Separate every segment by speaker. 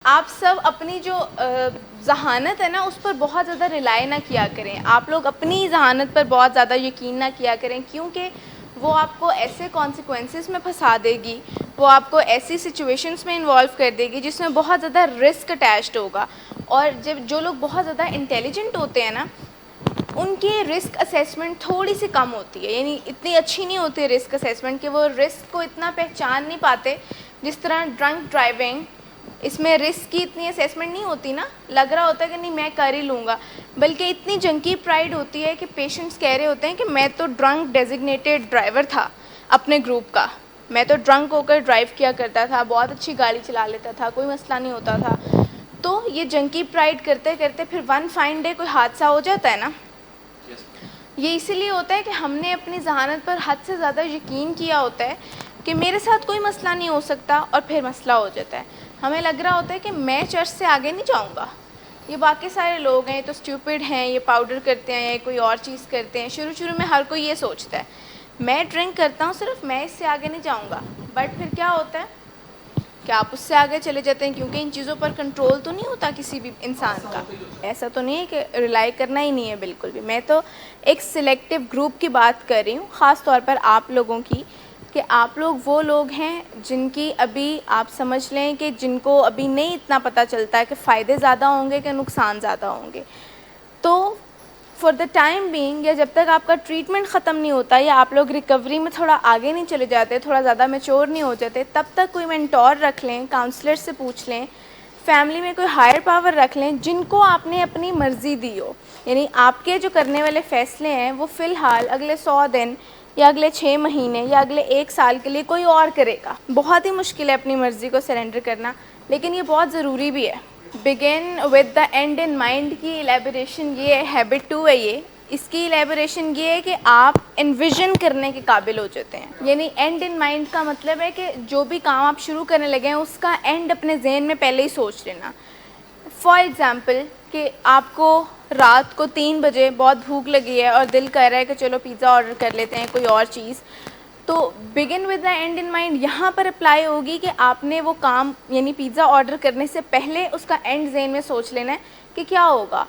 Speaker 1: آپ سب اپنی جو ذہانت ہے نا اس پر بہت زیادہ ریلائی نہ کیا کریں. آپ لوگ اپنی ذہانت پر بہت زیادہ یقین نہ کیا کریں, کیونکہ وہ آپ کو ایسے کانسیکوینسز میں پھنسا دے گی, وہ آپ کو ایسی سچویشنز میں انوالو کر دے گی جس میں بہت زیادہ رسک اٹیچڈ ہوگا. اور جب جو لوگ بہت زیادہ انٹیلیجنٹ ہوتے ہیں نا, ان کی رسک اسیسمنٹ تھوڑی سی کم ہوتی ہے, یعنی اتنی اچھی نہیں ہوتی رسک اسیسمنٹ کہ وہ رسک کو اتنا پہچان نہیں پاتے. جس طرح ڈرنک ڈرائیونگ, اس میں رسک کی اتنی اسیسمنٹ نہیں ہوتی نا, لگ رہا ہوتا ہے کہ نہیں میں کر ہی لوں گا, بلکہ اتنی جنکی پرائڈ ہوتی ہے کہ پیشنٹس کہہ رہے ہوتے ہیں کہ میں تو ڈرنک ڈیزگنیٹڈ ڈرائیور تھا اپنے گروپ کا, میں تو ڈرنک ہو کر ڈرائیو کیا کرتا تھا, بہت اچھی گاڑی چلا لیتا تھا, کوئی مسئلہ نہیں ہوتا تھا. تو یہ جنکی پرائڈ کرتے کرتے پھر ون فائن ڈے کوئی حادثہ ہو جاتا ہے نا, یہ اسی لیے ہوتا ہے کہ ہم نے اپنی ذہانت پر حد سے زیادہ یقین کیا ہوتا ہے کہ میرے ساتھ کوئی مسئلہ نہیں ہو سکتا, اور پھر مسئلہ ہو جاتا ہے. ہمیں لگ رہا ہوتا ہے کہ میں چرچ سے آگے نہیں جاؤں گا, یہ باقی سارے لوگ ہیں تو اسٹیوپڈ ہیں, یہ پاؤڈر کرتے ہیں, کوئی اور چیز کرتے ہیں. شروع میں ہر کوئی یہ سوچتا ہے میں ڈرنک کرتا ہوں صرف, میں اس سے آگے نہیں جاؤں گا. بٹ پھر کیا ہوتا ہے کہ آپ اس سے آگے چلے جاتے ہیں, کیونکہ ان چیزوں پر کنٹرول تو نہیں ہوتا کسی بھی انسان کا. ایسا تو نہیں ہے کہ ریلائی کرنا ہی نہیں ہے بالکل بھی. میں تو ایک سلیکٹیو گروپ کی بات کر رہی ہوں, خاص طور پر آپ لوگوں کی, کہ آپ لوگ وہ لوگ ہیں جن کی ابھی آپ سمجھ لیں کہ جن کو ابھی نہیں اتنا پتہ چلتا ہے کہ فائدے زیادہ ہوں گے کہ نقصان زیادہ ہوں گے. تو فار دا ٹائم بینگ, یا جب تک آپ کا ٹریٹمنٹ ختم نہیں ہوتا, یا آپ لوگ ریکوری میں تھوڑا آگے نہیں چلے جاتے, تھوڑا زیادہ میچور نہیں ہو جاتے, تب تک کوئی مینٹور رکھ لیں, کاؤنسلر سے پوچھ لیں, فیملی میں کوئی ہائر پاور رکھ لیں جن کو آپ نے اپنی مرضی دی ہو. یعنی آپ کے جو کرنے والے فیصلے ہیں وہ فی الحال اگلے 100 دن یا اگلے 6 مہینے یا اگلے 1 سال کے لیے کوئی اور کرے گا. بہت ہی مشکل ہے اپنی مرضی کو سرنڈر کرنا, لیکن یہ بہت ضروری بھی ہے. Begin with the and in mind کی ایلیبوریشن یہ ہے, ہیبٹ 2 ہے یہ. اس کی ایلیبوریشن یہ ہے کہ آپ انویژن کرنے کے قابل ہو جاتے ہیں. یعنی اینڈ ان مائنڈ کا مطلب ہے کہ جو بھی کام آپ شروع کرنے لگے ہیں اس کا اینڈ اپنے ذہن میں پہلے ہی سوچ لینا. فار ایگزامپل کہ آپ کو رات کو 3 بجے بہت بھوک لگی ہے اور دل کر رہا ہے کہ چلو پیزا آرڈر کر لیتے ہیں, کوئی اور چیز. تو begin with the and in mind یہاں پر اپلائی ہوگی کہ آپ نے وہ کام, یعنی پیزا آرڈر کرنے سے پہلے اس کا اینڈ ذہن میں سوچ لینا ہے کہ کیا ہوگا.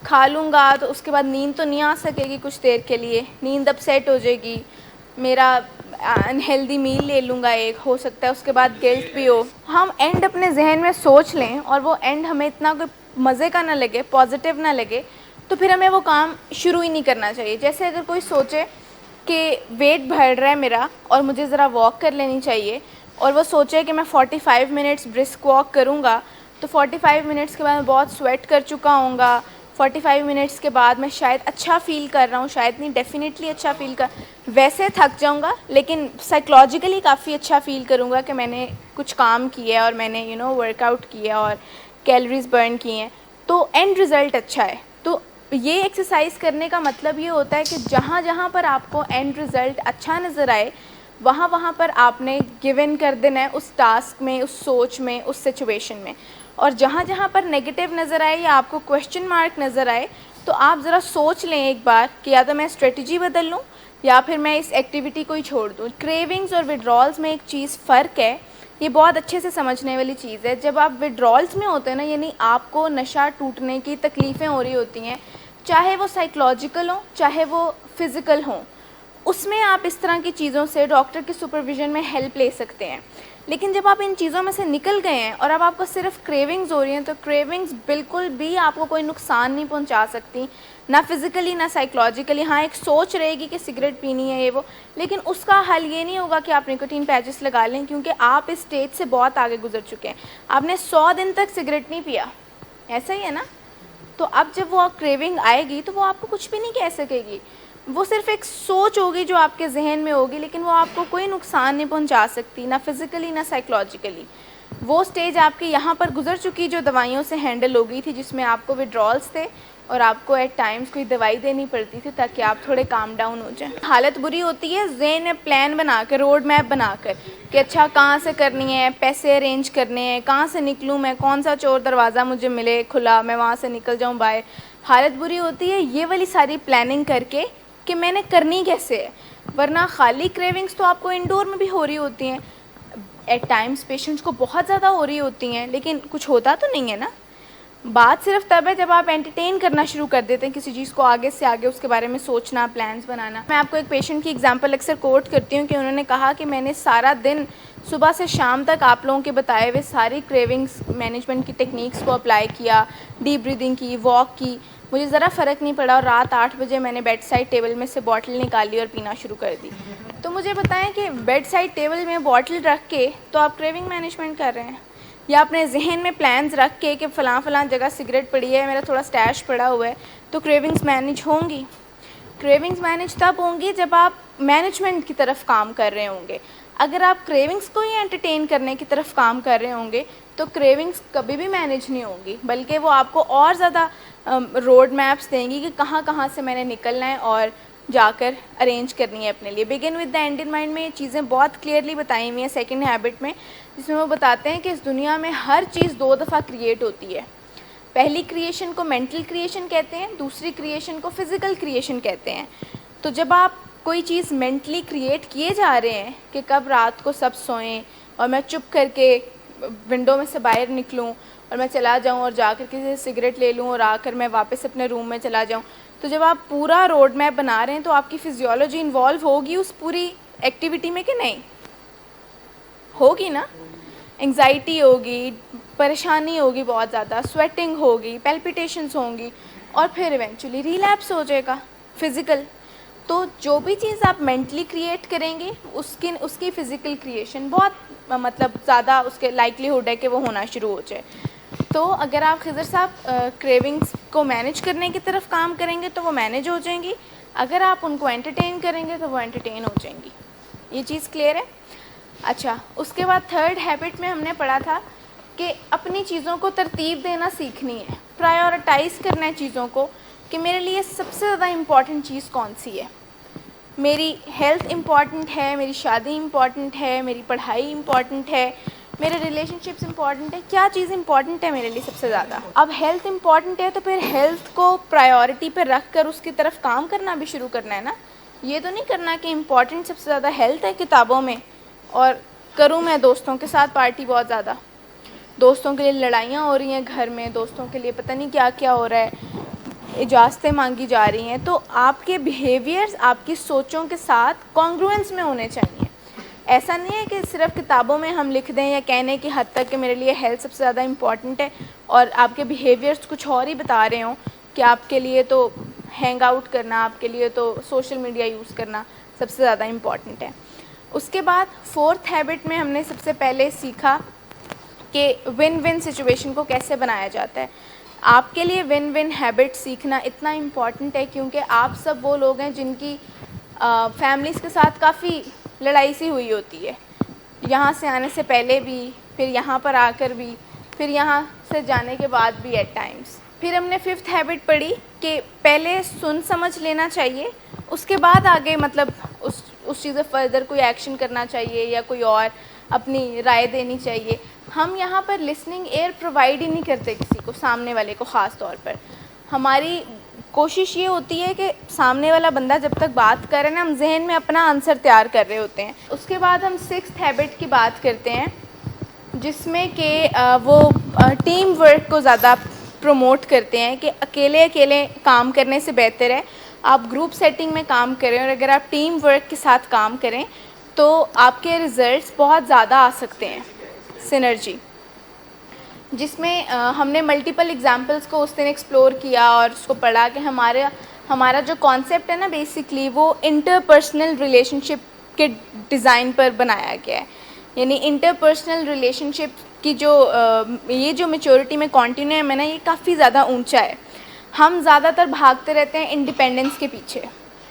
Speaker 1: کھا لوں گا تو اس کے بعد نیند تو نہیں آ سکے گی کچھ دیر کے لیے, نیند اب سیٹ ہو جائے گی, میرا انہیلدی میل لے لوں گا ایک, ہو سکتا ہے اس کے بعد گلٹ بھی ہو. ہم اینڈ اپنے ذہن میں سوچ لیں اور وہ اینڈ ہمیں اتنا کوئی مزے کا نہ لگے, پازیٹیو نہ لگے, تو پھر ہمیں وہ کام شروع ہی نہیں کرنا چاہیے. جیسے اگر کوئی سوچے کہ ویٹ بڑھ رہا ہے میرا اور مجھے ذرا واک کر لینی چاہیے, اور وہ سوچے کہ میں 45 منٹس برسک واک کروں گا, تو 45 منٹس کے بعد میں بہت سویٹ کر چکا ہوں گا, 45 منٹس کے بعد میں شاید اچھا فیل کر رہا ہوں, شاید نہیں ڈیفینیٹلی اچھا فیل ویسے تھک جاؤں گا لیکن سائیکلوجیکلی کافی اچھا فیل کروں گا کہ میں نے کچھ کام کیا ہے اور میں نے ورک آؤٹ کیا اور کیلریز برن کی ہیں, تو اینڈ رزلٹ اچھا ہے. تو یہ ایکسرسائز کرنے کا مطلب یہ ہوتا ہے کہ جہاں جہاں پر آپ کو اینڈ رزلٹ اچھا نظر آئے وہاں پر آپ نے گیون کر دینا ہے اس ٹاسک میں, اس سوچ میں, اس سچویشن میں. اور جہاں جہاں پر نگیٹو نظر آئے یا آپ کو کویشچن مارک نظر آئے, تو آپ ذرا سوچ لیں ایک بار کہ یا تو میں اسٹریٹجی بدل لوں یا پھر میں اس ایکٹیویٹی کو ہی چھوڑ دوں. کریونگز اور وڈرالز میں ایک چیز فرق ہے, یہ بہت اچھے سے سمجھنے والی چیز ہے. جب آپ وڈرالز میں ہوتے ہیں نا, یعنی آپ کو نشہ ٹوٹنے کی تکلیفیں ہو رہی ہوتی ہیں, چاہے وہ سائیکلوجیکل ہوں چاہے وہ فزیکل ہوں, اس میں آپ اس طرح کی چیزوں سے ڈاکٹر کی سپرویژن میں ہیلپ لے سکتے ہیں. لیکن جب آپ ان چیزوں میں سے نکل گئے ہیں اور اب آپ کو صرف کریونگز ہو رہی ہیں, تو کریونگز بالکل بھی آپ کو کوئی نقصان نہیں پہنچا سکتی, نہ فزیکلی نہ سائیکلوجیکلی. ہاں ایک سوچ رہے گی کہ سگریٹ پینی ہے یہ وہ, لیکن اس کا حل یہ نہیں ہوگا کہ آپ نکوٹین پیچز لگا لیں, کیونکہ آپ اس اسٹیج سے بہت آگے گزر چکے ہیں. آپ نے 100 دن تک سگریٹ نہیں پیا, ایسا ہی ہے نا. تو اب جب وہ کریونگ آئے گی تو وہ آپ کو کچھ بھی نہیں کہہ سکے گی, وہ صرف ایک سوچ ہوگی جو آپ کے ذہن میں ہوگی, لیکن وہ آپ کو کوئی نقصان نہیں پہنچا سکتی, نہ فزیکلی نہ سائیکلوجیکلی. وہ سٹیج آپ کی یہاں پر گزر چکی جو دوائیوں سے ہینڈل ہو گئی تھی, جس میں آپ کو وڈرالز تھے اور آپ کو ایٹ ٹائمز کوئی دوائی دینی پڑتی تھی تاکہ آپ تھوڑے کام ڈاؤن ہو جائیں. حالت بری ہوتی ہے ذہن میں پلان بنا کر, روڈ میپ بنا کر, کہ اچھا کہاں سے کرنی ہے, پیسے ارینج کرنے ہیں, کہاں سے نکلوں میں, کون سا چور دروازہ مجھے ملے کھلا, میں وہاں سے نکل جاؤں باہر. حالت بری ہوتی ہے یہ والی ساری پلاننگ کر کے کہ میں نے کرنی کیسے ہے. ورنہ خالی کریونگز تو آپ کو انڈور میں بھی ہو رہی ہوتی ہیں. ایٹ ٹائمس پیشنٹس کو بہت زیادہ ہو رہی ہوتی ہیں لیکن کچھ ہوتا تو نہیں ہے نا. بات صرف تب ہے جب آپ انٹرٹین کرنا شروع کر دیتے ہیں کسی چیز کو, آگے سے آگے اس کے بارے میں سوچنا, پلانس بنانا. میں آپ کو ایک پیشنٹ کی ایگزامپل اکثر کوٹ کرتی ہوں کہ انہوں نے کہا کہ میں نے سارا دن صبح سے شام تک آپ لوگوں کے بتائے ہوئے ساری کریونگس مینجمنٹ کی ٹیکنیکس کو اپلائی کیا, ڈیپ بریدنگ کی, واک کی, مجھے ذرا فرق نہیں پڑا, اور رات 8 بجے میں نے بیڈ سائڈ ٹیبل میں سے باٹل نکالی اور پینا شروع کر دی. تو مجھے بتائیں کہ بیڈ سائڈ ٹیبل میں باٹل رکھ کے تو آپ کریونگ مینجمنٹ کر رہے ہیں, یا اپنے ذہن میں پلانز رکھ کے کہ فلاں فلاں جگہ سگریٹ پڑی ہے, میرا تھوڑا اسٹیش پڑا ہوا ہے, تو کریونگز مینیج ہوں گی. کریونگز مینیج تب ہوں گی جب آپ مینجمنٹ کی طرف کام کر رہے ہوں گے. اگر آپ کریونگز کو ہی انٹرٹین کرنے کی طرف کام کر رہے ہوں گے تو کریونگز کبھی بھی مینیج نہیں ہوں گی, بلکہ وہ آپ کو اور زیادہ روڈ میپس دیں گی کہ کہاں کہاں سے میں نے نکلنا ہے اور جا کر ارینج کرنی ہے اپنے لیے. Begin with the and in mind میں یہ چیزیں بہت کلیئرلی بتائی ہوئی ہیں سیکنڈ ہیبٹ میں, جس میں وہ بتاتے ہیں کہ اس دنیا میں ہر چیز 2 دفعہ کریٹ ہوتی ہے. پہلی کریشن کو مینٹل کریشن کہتے ہیں, دوسری کریشن کو فزیکل کریشن کہتے ہیں. تو جب آپ کوئی چیز مینٹلی کریٹ کیے جا رہے ہیں کہ کب رات کو سب سوئیں اور میں چپ کر کے ونڈو میں سے باہر نکلوں اور میں چلا جاؤں اور جا کر کسی سے سگریٹ لے لوں اور آ کر میں واپس اپنے روم میں چلا جاؤں, تو جب آپ پورا روڈ میپ بنا رہے ہیں تو آپ کی فزیولوجی انوالو ہوگی اس پوری ایکٹیویٹی میں کہ نہیں ہوگی نا. انگزائٹی ہوگی, پریشانی ہوگی, بہت زیادہ سویٹنگ ہوگی, پیلپیٹیشنز ہوں گی, اور پھر ایونچولی ریلیپس ہو جائے گا فزیکل. تو جو بھی چیز آپ مینٹلی کریٹ کریں گے اس کی فزیکل کریشن بہت مطلب زیادہ اس کے لائکلیہڈ ہے کہ وہ ہونا شروع ہو جائے. تو اگر آپ خضر صاحب کریونگس کو مینیج کرنے کی طرف کام کریں گے تو وہ مینیج ہو جائیں گی, اگر آپ ان کو انٹرٹین کریں گے تو وہ انٹرٹین ہو جائیں گی. یہ چیز کلیئر ہے. اچھا, اس کے بعد تھرڈ ہیبٹ میں ہم نے پڑھا تھا کہ اپنی چیزوں کو ترتیب دینا سیکھنی ہے, پرائیورٹائز کرنا ہے چیزوں کو کہ میرے لیے سب سے زیادہ امپورٹنٹ چیز کون سی ہے. میری ہیلتھ امپورٹنٹ ہے, میری شادی امپورٹنٹ ہے, میری پڑھائی امپورٹنٹ ہے, میرے ریلیشن شپس امپورٹنٹ ہے, کیا چیز امپورٹنٹ ہے میرے لیے سب سے زیادہ. اب ہیلتھ امپورٹنٹ ہے تو پھر ہیلتھ کو پرائیورٹی پہ رکھ کر اس کی طرف کام کرنا بھی شروع کرنا ہے نا. یہ تو نہیں کرنا کہ امپورٹنٹ سب سے زیادہ ہیلتھ ہے کتابوں میں, اور کروں میں دوستوں کے ساتھ پارٹی بہت زیادہ, دوستوں کے لیے لڑائیاں ہو رہی ہیں گھر میں, دوستوں کے لیے پتہ نہیں کیا کیا ہو رہا ہے, اجازتیں مانگی جا رہی ہیں. تو آپ کے بیہیویئرز آپ کی سوچوں کے ساتھ کانگروئنس میں ہونے چاہیے. ایسا نہیں ہے کہ صرف کتابوں میں ہم لکھ دیں یا کہنے کی حد تک کہ میرے لیے ہیلتھ سب سے زیادہ امپورٹنٹ ہے, اور آپ کے بیہیویئرز کچھ اور ہی بتا رہے ہوں کہ آپ کے لیے تو ہینگ آؤٹ کرنا, آپ کے لیے تو سوشل میڈیا یوز کرنا سب سے زیادہ امپورٹنٹ ہے. اس کے بعد فورتھ ہیبٹ میں ہم نے سب سے پہلے سیکھا کہ ون ون سچویشن کو کیسے بنایا جاتا ہے. آپ کے لیے ون ون ہیبٹ سیکھنا اتنا امپورٹنٹ ہے کیونکہ آپ سب وہ لوگ ہیں جن کی فیملیز کے ساتھ کافی لڑائی سی ہوئی ہوتی ہے, یہاں سے آنے سے پہلے بھی, پھر یہاں پر آ کر بھی, پھر یہاں سے جانے کے بعد بھی ایٹ ٹائمس. پھر ہم نے ففتھ ہیبٹ پڑھی کہ پہلے سن سمجھ لینا چاہیے, اس کے بعد آگے مطلب اس چیز فردر کوئی ایکشن کرنا چاہیے یا کوئی اور اپنی رائے دینی چاہیے. ہم یہاں پر لسننگ ایئر پرووائڈ ہی نہیں کرتے کسی کو, سامنے والے کو خاص طور پر. ہماری کوشش یہ ہوتی ہے کہ سامنے والا بندہ جب تک بات کر رہے ہیں نا, ہم ذہن میں اپنا آنسر تیار کر رہے ہوتے ہیں. اس کے بعد ہم سکستھ ہیبٹ کی بات کرتے ہیں جس میں کہ وہ ٹیم ورک کو زیادہ پروموٹ کرتے ہیں کہ اکیلے کام کرنے سے بہتر ہے آپ گروپ سیٹنگ میں کام کریں, اور اگر آپ ٹیم ورک کے ساتھ کام کریں تو آپ کے ریزلٹس بہت زیادہ آ سکتے ہیں. سینرجی, جس میں ہم نے ملٹیپل ایگزامپلس کو اس دن ایکسپلور کیا اور اس کو پڑھا کہ ہمارا جو کانسیپٹ ہے نا بیسکلی وہ انٹر پرسنل ریلیشن شپ کے ڈیزائن پر بنایا گیا ہے. یعنی انٹر پرسنل ریلیشن شپ کی یہ جو میچورٹی میں کنٹینیوم ہے نا, یہ کافی زیادہ اونچا ہے. ہم زیادہ تر بھاگتے رہتے ہیں انڈیپینڈنس کے پیچھے,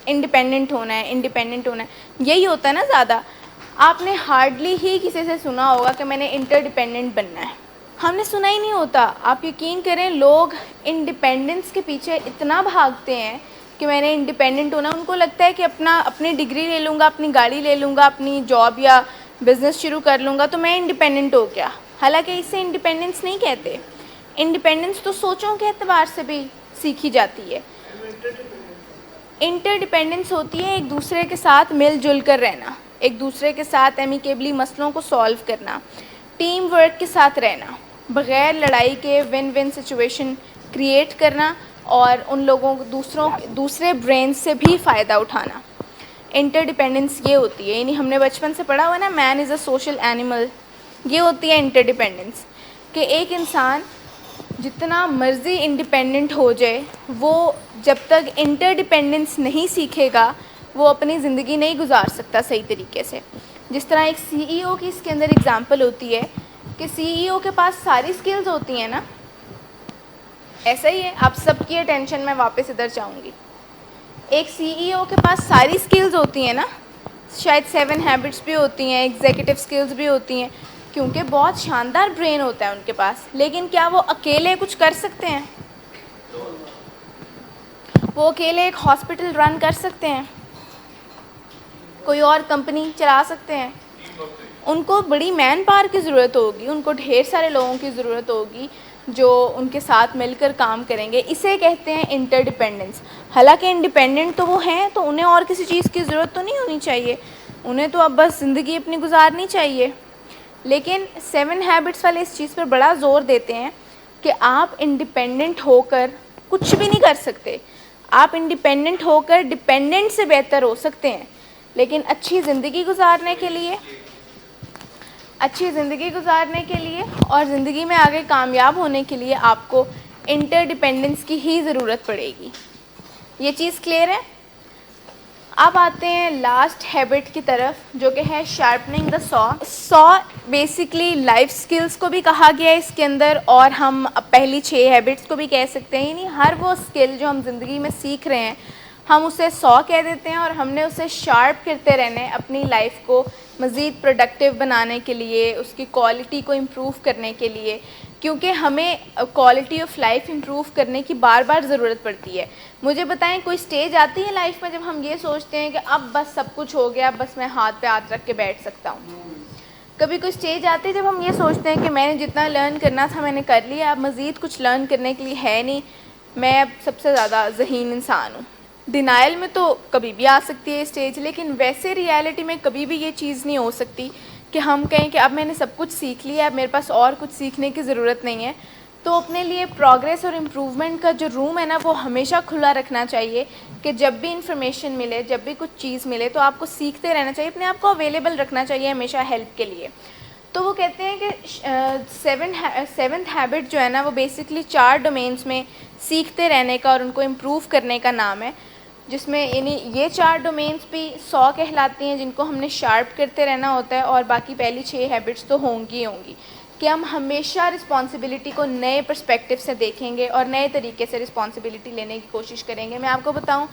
Speaker 1: انڈیپینڈنٹ ہونا ہے, یہی ہوتا ہے نا زیادہ. آپ نے ہارڈلی ہی کسی سے سنا ہوگا کہ میں نے انٹر ڈیپینڈنٹ بننا ہے, ہم نے سنا ہی نہیں ہوتا. آپ یقین کریں لوگ انڈیپینڈنس کے پیچھے اتنا بھاگتے ہیں کہ میں نے انڈیپینڈنٹ ہونا, ان کو لگتا ہے کہ اپنی ڈگری لے لوں گا, اپنی گاڑی لے لوں گا, اپنی جاب یا بزنس شروع کر لوں گا تو میں انڈیپینڈنٹ ہو گیا. حالانکہ اسے انڈیپینڈنس نہیں کہتے. انڈیپینڈنس تو سوچوں کے اعتبار سے بھی سیکھی جاتی ہے. انٹر ڈیپینڈنس ہوتی ہے ایک دوسرے کے ساتھ مل جل کر رہنا. ایک دوسرے کے ساتھ ایمیکیبلی مسئلوں کو سولو کرنا, ٹیم ورک کے ساتھ رہنا, بغیر لڑائی کے ون ون سچویشن کریٹ کرنا, اور ان لوگوں کو دوسرے برین سے بھی فائدہ اٹھانا. انٹر ڈپینڈنس یہ ہوتی ہے, یعنی ہم نے بچپن سے پڑھا ہوا نا, مین از اے سوشل اینیمل. یہ ہوتی ہے انٹر ڈپینڈنس, کہ ایک انسان جتنا مرضی انڈیپینڈنٹ ہو جائے, وہ جب تک انٹر ڈپینڈنس نہیں سیکھے گا وہ اپنی زندگی نہیں گزار سکتا صحیح طریقے سے. جس طرح ایک سی ای او کی اس کے اندر اگزامپل ہوتی ہے کہ سی ای او کے پاس ساری سکلز ہوتی ہیں نا, ایسا ہی ہے. آپ سب کی اٹینشن میں واپس ادھر چاہوں گی. ایک سی ای او کے پاس ساری سکلز ہوتی ہیں نا, شاید 7 ہیبٹس بھی ہوتی ہیں, ایگزیکٹو سکلز بھی ہوتی ہیں, کیونکہ بہت شاندار برین ہوتا ہے ان کے پاس, لیکن کیا وہ اکیلے کچھ کر سکتے ہیں؟ وہ اکیلے ایک ہاسپٹل رن کر سکتے ہیں؟ کوئی اور کمپنی چلا سکتے ہیں؟ ان کو بڑی مین پاور کی ضرورت ہوگی, ان کو ڈھیر سارے لوگوں کی ضرورت ہوگی جو ان کے ساتھ مل کر کام کریں گے. اسے کہتے ہیں انٹر ڈپینڈنس. حالانکہ انڈیپینڈنٹ تو وہ ہیں, تو انہیں اور کسی چیز کی ضرورت تو نہیں ہونی چاہیے, انہیں تو اب بس زندگی اپنی گزارنی چاہیے. لیکن 7 ہیبٹس والے اس چیز پر بڑا زور دیتے ہیں کہ آپ انڈیپینڈنٹ ہو کر کچھ بھی نہیں کر سکتے. آپ انڈیپینڈنٹ ہو کر ڈپینڈنٹ سے بہتر ہو سکتے ہیں, لیکن اچھی زندگی گزارنے کے لیے اور زندگی میں آگے کامیاب ہونے کے لیے آپ کو انٹر ڈپینڈنس کی ہی ضرورت پڑے گی. یہ چیز کلیئر ہے؟ اب آتے ہیں لاسٹ ہیبٹ کی طرف, جو کہ ہے شارپننگ دا سو. بیسکلی لائف سکلز کو بھی کہا گیا ہے اس کے اندر, اور ہم پہلی 6 ہیبٹس کو بھی کہہ سکتے ہیں. یعنی ہر وہ اسکل جو ہم زندگی میں سیکھ رہے ہیں ہم اسے 100 کہہ دیتے ہیں, اور ہم نے اسے شارپ کرتے رہنا ہے اپنی لائف کو مزید پروڈکٹیو بنانے کے لیے, اس کی کوالٹی کو امپروو کرنے کے لیے, کیونکہ ہمیں کوالٹی آف لائف امپروو کرنے کی بار بار ضرورت پڑتی ہے. مجھے بتائیں, کوئی سٹیج آتی ہے لائف میں جب ہم یہ سوچتے ہیں کہ اب بس سب کچھ ہو گیا, بس میں ہاتھ پہ ہاتھ رکھ کے بیٹھ سکتا ہوں؟ کبھی کوئی سٹیج آتی ہے جب ہم یہ سوچتے ہیں کہ میں نے جتنا لرن کرنا تھا میں نے کر لیا, اب مزید کچھ لرن کرنے کے لیے ہے نہیں, میں اب سب سے زیادہ ذہین انسان ہوں؟ ڈینائل میں تو کبھی بھی آ سکتی ہے اسٹیج, لیکن ویسے ریالٹی میں کبھی بھی یہ چیز نہیں ہو سکتی کہ ہم کہیں کہ اب میں نے سب کچھ سیکھ لیا, اب میرے پاس اور کچھ سیکھنے کی ضرورت نہیں ہے. تو اپنے لیے پروگریس اور امپروومنٹ کا جو روم ہے نا, وہ ہمیشہ کھلا رکھنا چاہیے, کہ جب بھی انفارمیشن ملے, جب بھی کچھ چیز ملے, تو آپ کو سیکھتے رہنا چاہیے, اپنے آپ کو اویلیبل رکھنا چاہیے ہمیشہ ہیلپ کے لیے. تو وہ کہتے ہیں کہ 7th ہیبٹ جو ہے نا, وہ بیسکلی 4 ڈومینس میں سیکھتے رہنے کا اور ان کو امپروو کرنے کا نام ہے, جس میں یعنی یہ 4 ڈومینس بھی 100 کہلاتی ہیں جن کو ہم نے شارپ کرتے رہنا ہوتا ہے, اور باقی پہلی 6 ہیبٹس تو ہوں گی کہ ہم ہمیشہ رسپانسبلٹی کو نئے پرسپیکٹیو سے دیکھیں گے اور نئے طریقے سے رسپانسبلٹی لینے کی کوشش کریں گے. میں آپ کو بتاؤں,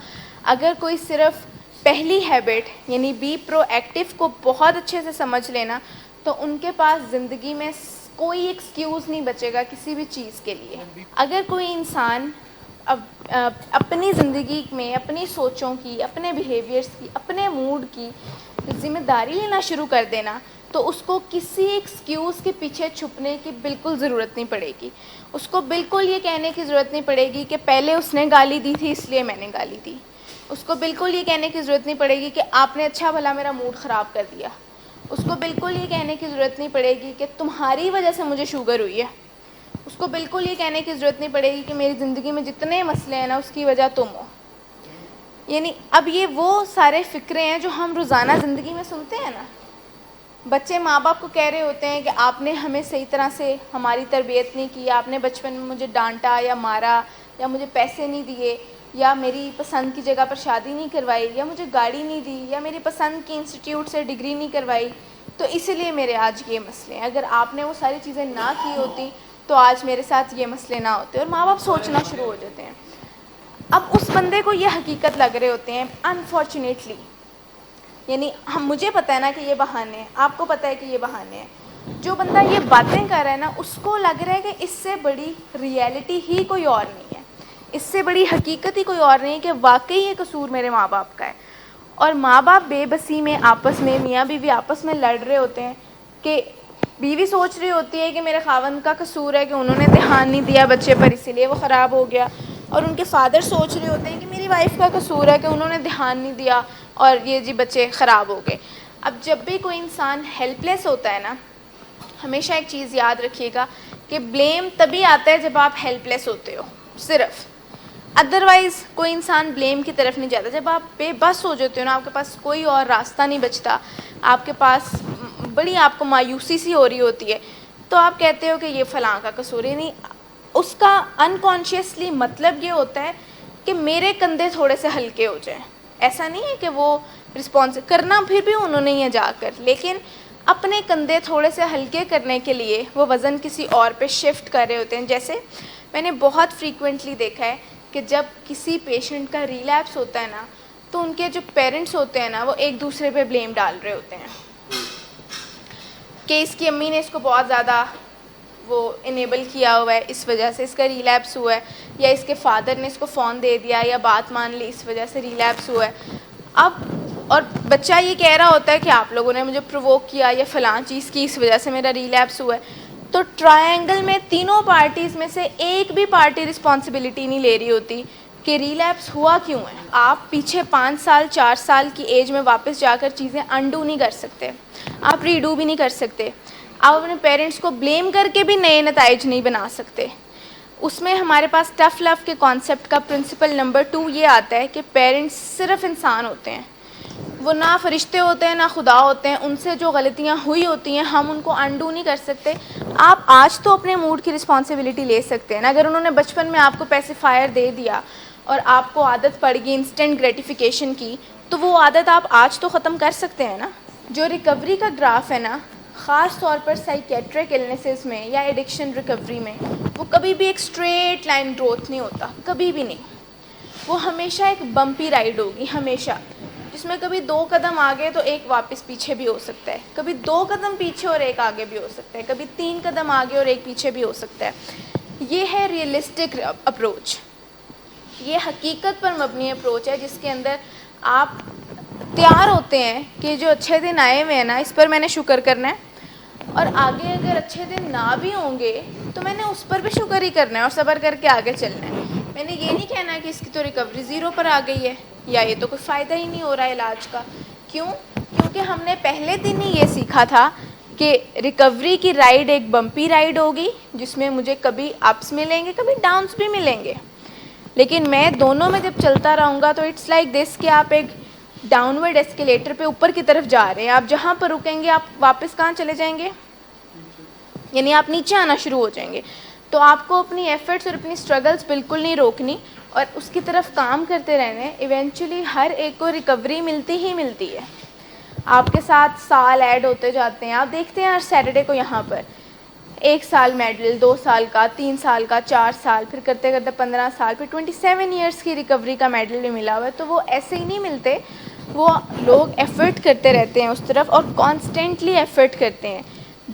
Speaker 1: اگر کوئی صرف پہلی ہیبٹ یعنی بی پرو ایکٹیو کو بہت اچھے سے سمجھ لینا, تو ان کے پاس زندگی میں کوئی ایکسکیوز نہیں بچے گا کسی بھی چیز کے لیے. اگر کوئی انسان اپنی زندگی میں اپنی سوچوں کی, اپنے بیہیویئرس کی, اپنے موڈ کی ذمہ داری لینا شروع کر دینا, تو اس کو کسی ایکسکیوز کے پیچھے چھپنے کی بالکل ضرورت نہیں پڑے گی. اس کو بالکل یہ کہنے کی ضرورت نہیں پڑے گی کہ پہلے اس نے گالی دی تھی اس لیے میں نے گالی دی. اس کو بالکل یہ کہنے کی ضرورت نہیں پڑے گی کہ آپ نے اچھا بھلا میرا موڈ خراب کر دیا. اس کو بالکل یہ کہنے کی ضرورت نہیں پڑے گی کہ تمہاری وجہ سے مجھے شوگر ہوئی ہے. اس کو بالکل یہ کہنے کی ضرورت نہیں پڑے گی کہ میری زندگی میں جتنے مسئلے ہیں نا اس کی وجہ تم ہو. یعنی اب یہ وہ سارے فکرے ہیں جو ہم روزانہ زندگی میں سنتے ہیں نا. بچے ماں باپ کو کہہ رہے ہوتے ہیں کہ آپ نے ہمیں صحیح طرح سے ہماری تربیت نہیں کی, آپ نے بچپن میں مجھے ڈانٹا یا مارا, یا مجھے پیسے نہیں دیے, یا میری پسند کی جگہ پر شادی نہیں کروائی, یا مجھے گاڑی نہیں دی, یا میری پسند کی انسٹیٹیوٹ سے ڈگری نہیں کروائی, تو اسی لیے میرے آج یہ مسئلے ہیں. اگر آپ نے وہ ساری چیزیں نہ کی ہوتی تو آج میرے ساتھ یہ مسئلے نہ ہوتے. اور ماں باپ سوچنا شروع ہو جاتے ہیں. اب اس بندے کو یہ حقیقت لگ رہے ہوتے ہیں انفارچونیٹلی, یعنی مجھے پتہ ہے نا کہ یہ بہانے ہیں, آپ کو پتہ ہے کہ یہ بہانے ہیں. جو بندہ یہ باتیں کر رہا ہے نا, اس کو لگ رہا ہے کہ اس سے بڑی ریالٹی ہی کوئی اور نہیں ہے, اس سے بڑی حقیقت ہی کوئی اور نہیں ہے کہ واقعی یہ قصور میرے ماں باپ کا ہے. اور ماں باپ بے بسی میں آپس میں, میاں بیوی آپس میں لڑ رہے ہوتے ہیں کہ بیوی سوچ رہی ہوتی ہے کہ میرے خاوند کا قصور ہے کہ انہوں نے دھیان نہیں دیا بچے پر, اسی لیے وہ خراب ہو گیا, اور ان کے فادر سوچ رہے ہوتے ہیں کہ میری وائف کا قصور ہے کہ انہوں نے دھیان نہیں دیا اور یہ جی بچے خراب ہو گئے. اب جب بھی کوئی انسان ہیلپ لیس ہوتا ہے نا, ہمیشہ ایک چیز یاد رکھیے گا کہ بلیم تبھی آتا ہے جب آپ ہیلپ لیس ہوتے ہو صرف, ادروائز کوئی انسان بلیم کی طرف نہیں جاتا. جب آپ بے بس ہو جاتے ہو نا, آپ کے پاس کوئی اور راستہ نہیں بچتا, آپ کے پاس بڑی آپ کو مایوسی سی ہو رہی ہوتی ہے, تو آپ کہتے ہو کہ یہ فلاں کا قصور ہے. نہیں, اس کا انکانشیسلی مطلب یہ ہوتا ہے کہ میرے کندھے تھوڑے سے ہلکے ہو جائیں. ایسا نہیں ہے کہ وہ رسپانس کرنا پھر بھی انہوں نے یہ جا کر, لیکن اپنے کندھے تھوڑے سے ہلکے کرنے کے لیے وہ وزن کسی اور پہ شفٹ کر رہے ہوتے ہیں. جیسے میں نے بہت فریکوینٹلی دیکھا ہے کہ جب کسی پیشنٹ کا ریلیپس ہوتا ہے نا, تو ان کے جو پیرنٹس ہوتے ہیں نا, وہ ایک دوسرے پہ بلیم ڈال رہے ہوتے ہیں کہ اس کی امی نے اس کو بہت زیادہ وہ انیبل کیا ہوا ہے, اس وجہ سے اس کا ریلیپس ہوا ہے, یا اس کے فادر نے اس کو فون دے دیا یا بات مان لی, اس وجہ سے ریلیپس ہوا ہے. اب اور بچہ یہ کہہ رہا ہوتا ہے کہ آپ لوگوں نے مجھے پرووک کیا یا فلاں چیز کی, اس وجہ سے میرا ریلیپس ہوا ہے. تو ٹرائنگل میں تینوں پارٹیز میں سے ایک بھی پارٹی رسپانسبلٹی نہیں لے رہی ہوتی کہ ریلیپس ہوا کیوں ہے. آپ پیچھے 5 سال 4 سال کی ایج میں واپس جا کر چیزیں انڈو نہیں کر سکتے, آپ ریڈو بھی نہیں کر سکتے, آپ اپنے پیرنٹس کو بلیم کر کے بھی نئے نتائج نہیں بنا سکتے. اس میں ہمارے پاس ٹف لو کے کانسیپٹ کا پرنسپل نمبر 2 یہ آتا ہے کہ پیرنٹس صرف انسان ہوتے ہیں, وہ نہ فرشتے ہوتے ہیں نہ خدا ہوتے ہیں. ان سے جو غلطیاں ہوئی ہوتی ہیں ہم ان کو انڈو نہیں کر سکتے. آپ آج تو اپنے موڈ کی رسپانسبلٹی لے سکتے ہیں نا. اگر انہوں نے بچپن میں آپ کو پیسیفائر دے دیا اور آپ کو عادت پڑ گئی انسٹنٹ گریٹیفیکیشن کی, تو وہ عادت آپ آج تو ختم کر سکتے ہیں نا. جو ریکوری کا گراف ہے نا, خاص طور پر سائیکیٹرک النیسز میں یا ایڈکشن ریکوری میں, وہ کبھی بھی ایک اسٹریٹ لائن گروتھ نہیں ہوتا, کبھی بھی نہیں. وہ ہمیشہ ایک بمپی رائڈ ہوگی, ہمیشہ, جس میں کبھی 2 قدم آگے تو ایک واپس پیچھے بھی ہو سکتا ہے, کبھی 2 قدم پیچھے اور ایک آگے بھی ہو سکتا ہے, کبھی 3 قدم آگے اور ایک پیچھے بھی ہو سکتا ہے. یہ ہے ریئلسٹک اپروچ, یہ حقیقت پر مبنی اپروچ ہے جس کے اندر آپ تیار ہوتے ہیں کہ جو اچھے دن آئے ہوئے ہیں نا, اس پر میں نے شکر کرنا ہے, اور آگے اگر اچھے دن نہ بھی ہوں گے تو میں نے اس پر بھی شکر ہی کرنا ہے اور صبر کر کے آگے چلنا ہے. میں نے یہ نہیں کہنا کہ اس کی تو ریکوری 0 پر آ گئی ہے یا یہ تو کوئی فائدہ ہی نہیں ہو رہا ہے علاج کا. کیوں؟ کیونکہ ہم نے پہلے دن ہی یہ سیکھا تھا کہ ریکوری کی رائڈ ایک بمپی رائڈ ہوگی, جس میں مجھے کبھی اپس ملیں گے کبھی ڈاؤنس بھی ملیں گے, لیکن میں دونوں میں جب چلتا رہوں گا تو اٹس لائک دس کہ آپ ایک ڈاؤن ورڈ ایسکیلیٹر پہ اوپر کی طرف جا رہے ہیں. آپ جہاں پر رکیں گے آپ واپس کہاں چلے جائیں گے, یعنی آپ نیچے آنا شروع ہو جائیں گے. تو آپ کو اپنی ایفرٹس اور اپنی اسٹرگلس بالکل نہیں روکنی اور اس کی طرف کام کرتے رہنے. ایونچولی ہر ایک کو ریکوری ملتی ہی ملتی ہے, آپ کے ساتھ سال ایڈ ہوتے جاتے ہیں. آپ دیکھتے ہیں ہر سیٹرڈے کو یہاں پر 1 سال میڈل, 2 سال کا, 3 سال کا, 4 سال, پھر کرتے کرتے 15 سال, پھر 27 ایئرس کی ریکوری کا میڈل بھی ملا ہوا ہے. تو وہ ایسے ہی نہیں ملتے, وہ لوگ ایفرٹ کرتے رہتے ہیں اس طرف اور کانسٹینٹلی ایفرٹ کرتے ہیں.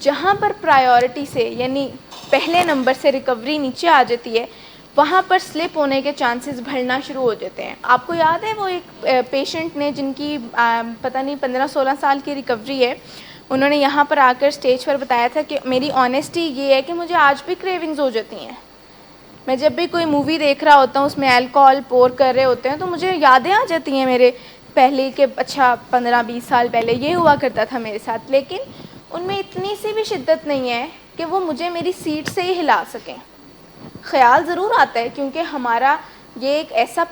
Speaker 1: جہاں پر پرائیورٹی سے یعنی پہلے نمبر سے ریکوری نیچے آ جاتی ہے, وہاں پر سلپ ہونے کے چانسز بڑھنا شروع ہو جاتے ہیں. آپ کو یاد ہے وہ ایک پیشنٹ نے جن کی پتہ نہیں 15-16 سال کی ریکوری ہے, انہوں نے یہاں پر آ کر اسٹیج پر بتایا تھا کہ میری آنیسٹی یہ ہے کہ مجھے آج بھی کریونگز ہو جاتی ہیں. میں جب بھی کوئی مووی دیکھ رہا ہوتا ہوں اس میں الکوہول پور کر رہے ہوتے ہیں تو مجھے یادیں آ جاتی ہیں میرے پہلے کہ اچھا 15-20 سال پہلے یہ ہوا کرتا تھا میرے ساتھ. لیکن ان میں اتنی سی بھی شدت نہیں ہے کہ وہ مجھے میری سیٹ سے ہی ہلا سکیں. خیال ضرور آتا ہے کیونکہ ہمارا یہ ایک ایسا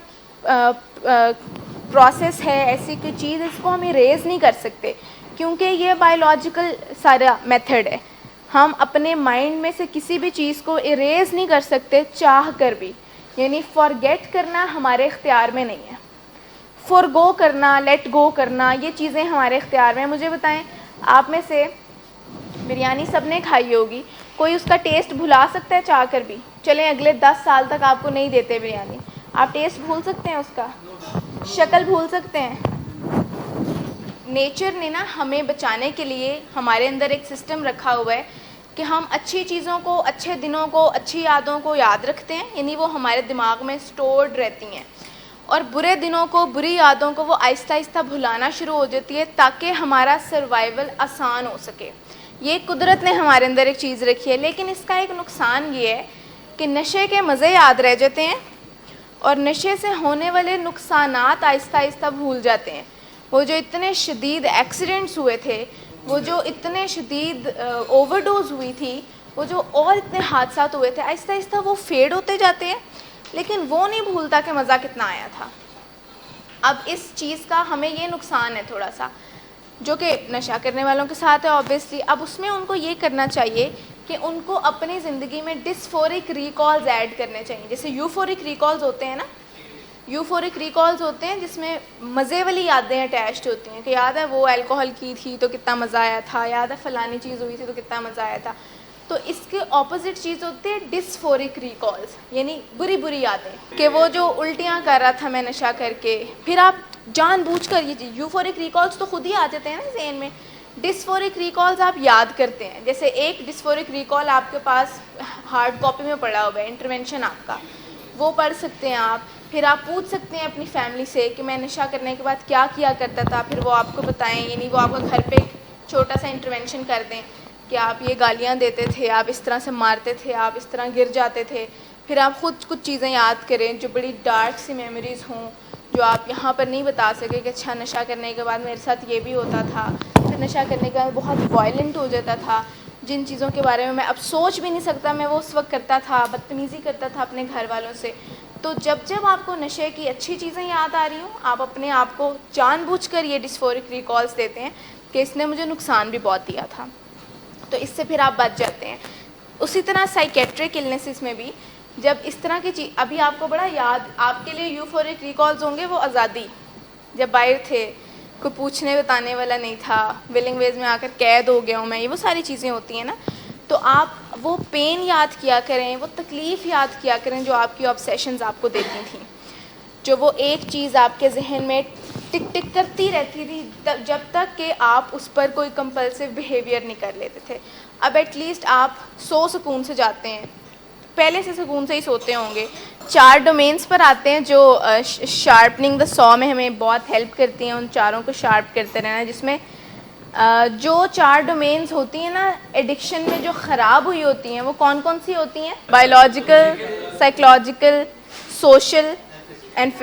Speaker 1: پروسیس ہے, ایسی کوئی چیز اس کو ہم اریز نہیں کر سکتے کیونکہ یہ بایولوجیکل سارا میتھڈ ہے. ہم اپنے مائنڈ میں سے کسی بھی چیز کو اریز نہیں کر سکتے چاہ کر بھی, یعنی فارگیٹ کرنا ہمارے اختیار میں نہیں ہے. فور گو کرنا, لیٹ گو کرنا, یہ چیزیں ہمارے اختیار میں. مجھے بتائیں, آپ میں سے بریانی سب نے کھائی ہوگی, کوئی اس کا ٹیسٹ بھلا سکتا ہے چاہ کر بھی؟ چلیں اگلے 10 سال تک آپ کو نہیں دیتے بریانی, آپ ٹیسٹ بھول سکتے ہیں اس کا, شکل بھول سکتے ہیں؟ نیچر نے نا ہمیں بچانے کے لیے ہمارے اندر ایک سسٹم رکھا ہوا ہے کہ ہم اچھی چیزوں کو, اچھے دنوں کو, اچھی یادوں کو یاد رکھتے ہیں, یعنی وہ ہمارے دماغ میں اسٹورڈ رہتی ہیں, اور برے دنوں کو, بری یادوں کو وہ آہستہ آہستہ بھلانا شروع ہو جاتی ہے تاکہ ہمارا سروائیول آسان ہو سکے. یہ قدرت نے ہمارے اندر ایک چیز رکھی ہے. لیکن اس کا ایک نقصان یہ ہے کہ نشے کے مزے یاد رہ جاتے ہیں اور نشے سے ہونے والے نقصانات آہستہ آہستہ بھول جاتے ہیں. وہ جو اتنے شدید ایکسیڈنٹس ہوئے تھے، وہ جو اتنے شدید اوور ڈوز ہوئی تھی، وہ جو اور اتنے حادثات ہوئے تھے، آہستہ آہستہ وہ فیڈ ہوتے جاتے ہیں، لیکن وہ نہیں بھولتا کہ مزہ کتنا آیا تھا. اب اس چیز کا ہمیں یہ نقصان ہے تھوڑا سا، جو کہ نشہ کرنے والوں کے ساتھ ہے آبویسلی. اب اس میں ان کو یہ کرنا چاہیے کہ ان کو اپنی زندگی میں ڈسفورک ریکالز ایڈ کرنے چاہیے. جیسے یوفورک ریکالز ہوتے ہیں نا، یوفورک ریکالز ہوتے ہیں جس میں مزے والی یادیں اٹیچڈ ہوتی ہیں، کہ یاد ہے وہ الکوہل کی تھی تو کتنا مزہ آیا تھا، یاد ہے فلانی چیز ہوئی تھی تو کتنا مزہ آیا تھا. تو اس کے اپوزٹ چیز ہوتی ہے ڈسفورک ریکالز، یعنی بری بری یادیں، کہ وہ جو الٹیاں کر رہا تھا میں نشہ کر کے. پھر آپ جان بوجھ کر یہ یوفورک ریکالز تو خود ہی آ جاتے ہیں نا ذہن میں، ڈسفورک ریکالز آپ یاد کرتے ہیں. جیسے ایک ڈسفورک ریکال آپ کے پاس ہارڈ کاپی میں پڑا ہوا ہے، انٹروینشن آپ کا، وہ پڑھ سکتے ہیں آپ. پھر آپ پوچھ سکتے ہیں اپنی فیملی سے کہ میں نشہ کرنے کے بعد کیا کیا کرتا تھا، پھر وہ آپ کو بتائیں. یعنی وہ آپ کا گھر پہ ایک چھوٹا سا انٹروینشن کر دیں کہ آپ یہ گالیاں دیتے تھے، آپ اس طرح سے مارتے تھے، آپ اس طرح گر جاتے تھے. پھر آپ خود کچھ چیزیں یاد کریں جو بڑی ڈارک سی میموریز ہوں، جو آپ یہاں پر نہیں بتا سکے کہ اچھا نشہ کرنے کے بعد میرے ساتھ یہ بھی ہوتا تھا، پھر نشہ کرنے کے بعد بہت وائلنٹ ہو جاتا تھا، جن چیزوں کے بارے میں اب سوچ بھی نہیں سکتا میں وہ اس وقت کرتا تھا، بدتمیزی کرتا تھا اپنے گھر والوں سے. تو جب جب آپ کو نشے کی اچھی چیزیں یاد آ رہی ہوں، آپ اپنے آپ کو جان بوجھ کر یہ ڈسفورک ریکالز دیتے ہیں کہ اس نے مجھے نقصان بھی بہت دیا تھا، تو اس سے پھر آپ بچ جاتے ہیں. اسی طرح سائیکیٹرک النیسز میں بھی جب اس طرح کی چیز، ابھی آپ کو بڑا یاد، آپ کے لیے یوفورک ریکالز ہوں گے وہ آزادی، جب باہر تھے، کوئی پوچھنے بتانے والا نہیں تھا، ولنگ ویز میں آ کر قید ہو گیا ہوں میں، یہ وہ ساری چیزیں ہوتی ہیں نا. تو آپ وہ پین یاد کیا کریں، وہ تکلیف یاد کیا کریں جو آپ کی آبسیشنز آپ کو دیتی تھیں، جو وہ ایک چیز آپ کے ذہن میں ٹک ٹک کرتی رہتی تھی جب تک کہ آپ اس پر کوئی کمپلسو بیہیویئر نہیں کر لیتے تھے. اب ایٹ لیسٹ آپ سکون سے جاتے ہیں، پہلے سے سکون سے ہی سوتے ہوں گے. 4 ڈومینس پر آتے ہیں جو شارپننگ دا سو میں ہمیں بہت ہیلپ کرتی ہیں، ان چاروں کو شارپ کرتے رہنا، جس میں جو 4 ڈومینس ہوتی ہیں نا ایڈکشن میں جو خراب ہوئی ہوتی ہیں، وہ کون کون سی ہوتی ہیں؟ Biological, psychological, social and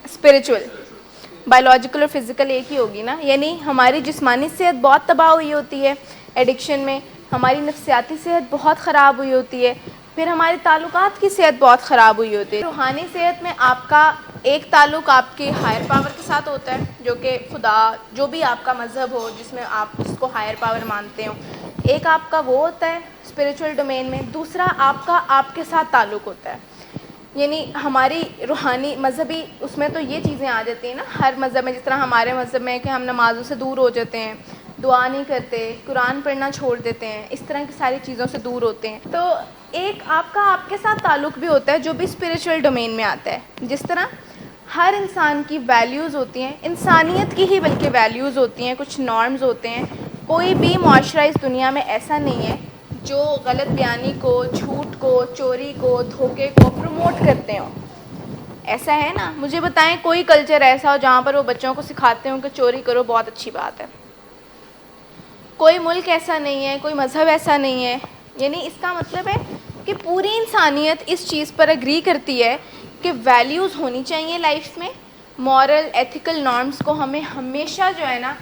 Speaker 1: spiritual. Biological اور فزیکل ایک ہی ہوگی نا، یعنی ہماری جسمانی صحت بہت تباہ ہوئی ہوتی ہے ایڈکشن میں، ہماری نفسیاتی صحت بہت خراب ہوئی ہوتی ہے، پھر ہمارے تعلقات کی صحت بہت خراب ہوئی ہوتی ہے. روحانی صحت میں آپ کا ایک تعلق آپ کے ہائر پاور کے ساتھ ہوتا ہے، جو کہ خدا، جو بھی آپ کا مذہب ہو جس میں آپ اس کو ہائر پاور مانتے ہو، ایک آپ کا وہ ہوتا ہے اسپریچول ڈومین میں. دوسرا آپ کا آپ کے ساتھ تعلق ہوتا ہے، یعنی ہماری روحانی مذہبی اس میں تو یہ چیزیں آ جاتی ہیں نا ہر مذہب میں. جس طرح ہمارے مذہب میں کہ ہم نمازوں سے دور ہو جاتے ہیں، دعا نہیں کرتے، قرآن پڑھنا چھوڑ دیتے ہیں، اس طرح کی ساری چیزوں سے دور ہوتے ہیں. تو ایک آپ کا آپ کے ساتھ تعلق بھی ہوتا ہے جو بھی اسپریچول ڈومین میں آتا ہے. جس طرح ہر انسان کی ویلیوز ہوتی ہیں، انسانیت کی ہی بلکہ ویلیوز ہوتی ہیں، کچھ نارمز ہوتے ہیں. کوئی بھی معاشرہ اس دنیا میں ایسا نہیں ہے جو غلط بیانی کو، جھوٹ کو، چوری کو، دھوکے کو پروموٹ کرتے ہوں. ایسا ہے نا؟ مجھے بتائیں کوئی کلچر ایسا ہو جہاں پر وہ بچوں کو سکھاتے ہوں کہ چوری کرو بہت اچھی بات ہے. کوئی ملک ایسا نہیں ہے، کوئی مذہب ایسا نہیں ہے. یعنی اس کا مطلب ہے کہ پوری انسانیت اس چیز پر اگری کرتی ہے کہ ویلیوز ہونی چاہیے لائف میں، مورل ایتھیکل نارمز کو ہمیں ہمیشہ جو ہے نا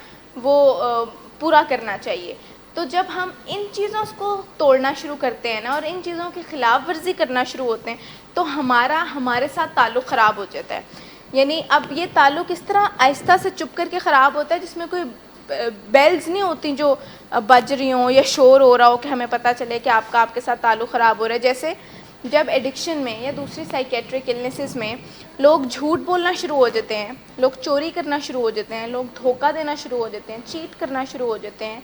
Speaker 1: وہ پورا کرنا چاہیے. تو جب ہم ان چیزوں کو توڑنا شروع کرتے ہیں نا اور ان چیزوں کی خلاف ورزی کرنا شروع ہوتے ہیں تو ہمارے ساتھ تعلق خراب ہو جاتا ہے. یعنی اب یہ تعلق اس طرح آہستہ سے چپ کر کے خراب ہوتا ہے جس میں کوئی بیلز نہیں ہوتی جو بج رہی ہوں یا شور ہو رہا ہو کہ ہمیں پتہ چلے کہ آپ کے ساتھ تعلق خراب ہو رہا ہے. جیسے جب ایڈکشن میں یا دوسری سائیکیٹرک النیسز میں لوگ جھوٹ بولنا شروع ہو جاتے ہیں، لوگ چوری کرنا شروع ہو جاتے ہیں، لوگ دھوکہ دینا شروع ہو جاتے ہیں، چیٹ کرنا شروع ہو جاتے ہیں،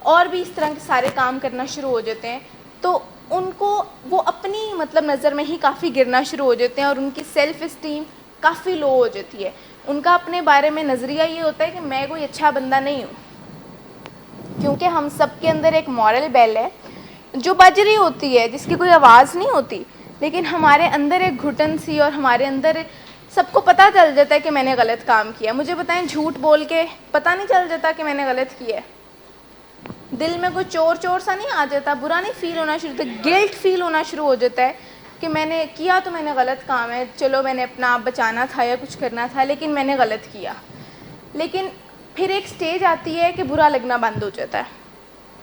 Speaker 1: اور بھی اس طرح کے سارے کام کرنا شروع ہو جاتے ہیں، تو ان کو وہ اپنی نظر میں ہی کافی گرنا شروع ہو جاتے ہیں اور ان کی سیلف اسٹیم کافی لو ہو جاتی ہے. ان کا اپنے بارے میں نظریہ یہ ہوتا ہے کہ میں کوئی اچھا بندہ نہیں ہوں، کیونکہ ہم سب کے اندر ایک مورل بیل ہے جو بج رہی ہوتی ہے، جس کی کوئی آواز نہیں ہوتی، لیکن ہمارے اندر ایک گھٹن سی اور ہمارے اندر سب کو پتہ چل جاتا ہے کہ میں نے غلط کام کیا. مجھے بتائیں جھوٹ بول کے پتہ نہیں چل جاتا کہ میں نے غلط کیا ہے؟ دل میں کوئی چور سا نہیں آ جاتا، برا نہیں فیل ہونا شروع ہوتا ہے، گلٹ فیل ہونا شروع ہو جاتا ہے کہ میں نے کیا تو میں نے غلط کام ہے، چلو میں نے اپنا آپ بچانا تھا یا کچھ کرنا تھا لیکن میں نے غلط کیا. لیکن پھر ایک سٹیج آتی ہے کہ برا لگنا بند ہو جاتا ہے,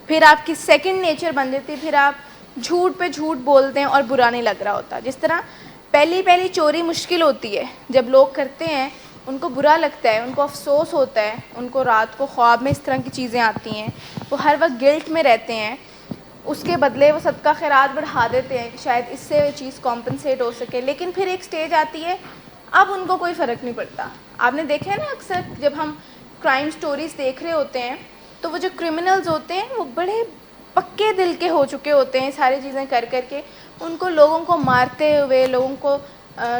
Speaker 1: پھر آپ کی سیکنڈ نیچر بن جاتی ہے, پھر آپ جھوٹ پہ جھوٹ بولتے ہیں اور برا نہیں لگ رہا ہوتا. جس طرح پہلی چوری مشکل ہوتی ہے, جب لوگ کرتے ہیں ان کو برا لگتا ہے, ان کو افسوس ہوتا ہے, ان کو رات کو خواب میں اس طرح کی چیزیں آتی ہیں, وہ ہر وقت گلٹ میں رہتے ہیں, اس کے بدلے وہ صدقہ خیرات بڑھا دیتے ہیں کہ شاید اس سے چیز کمپنسیٹ ہو سکے. لیکن پھر ایک سٹیج آتی ہے اب ان کو کوئی فرق نہیں پڑتا. آپ نے دیکھا ہے نا اکثر جب ہم کرائم سٹوریز دیکھ رہے ہوتے ہیں تو وہ جو کرمنلز ہوتے ہیں وہ بڑے پکے دل کے ہو چکے ہوتے ہیں ساری چیزیں کر کے, ان کو لوگوں کو مارتے ہوئے, لوگوں کو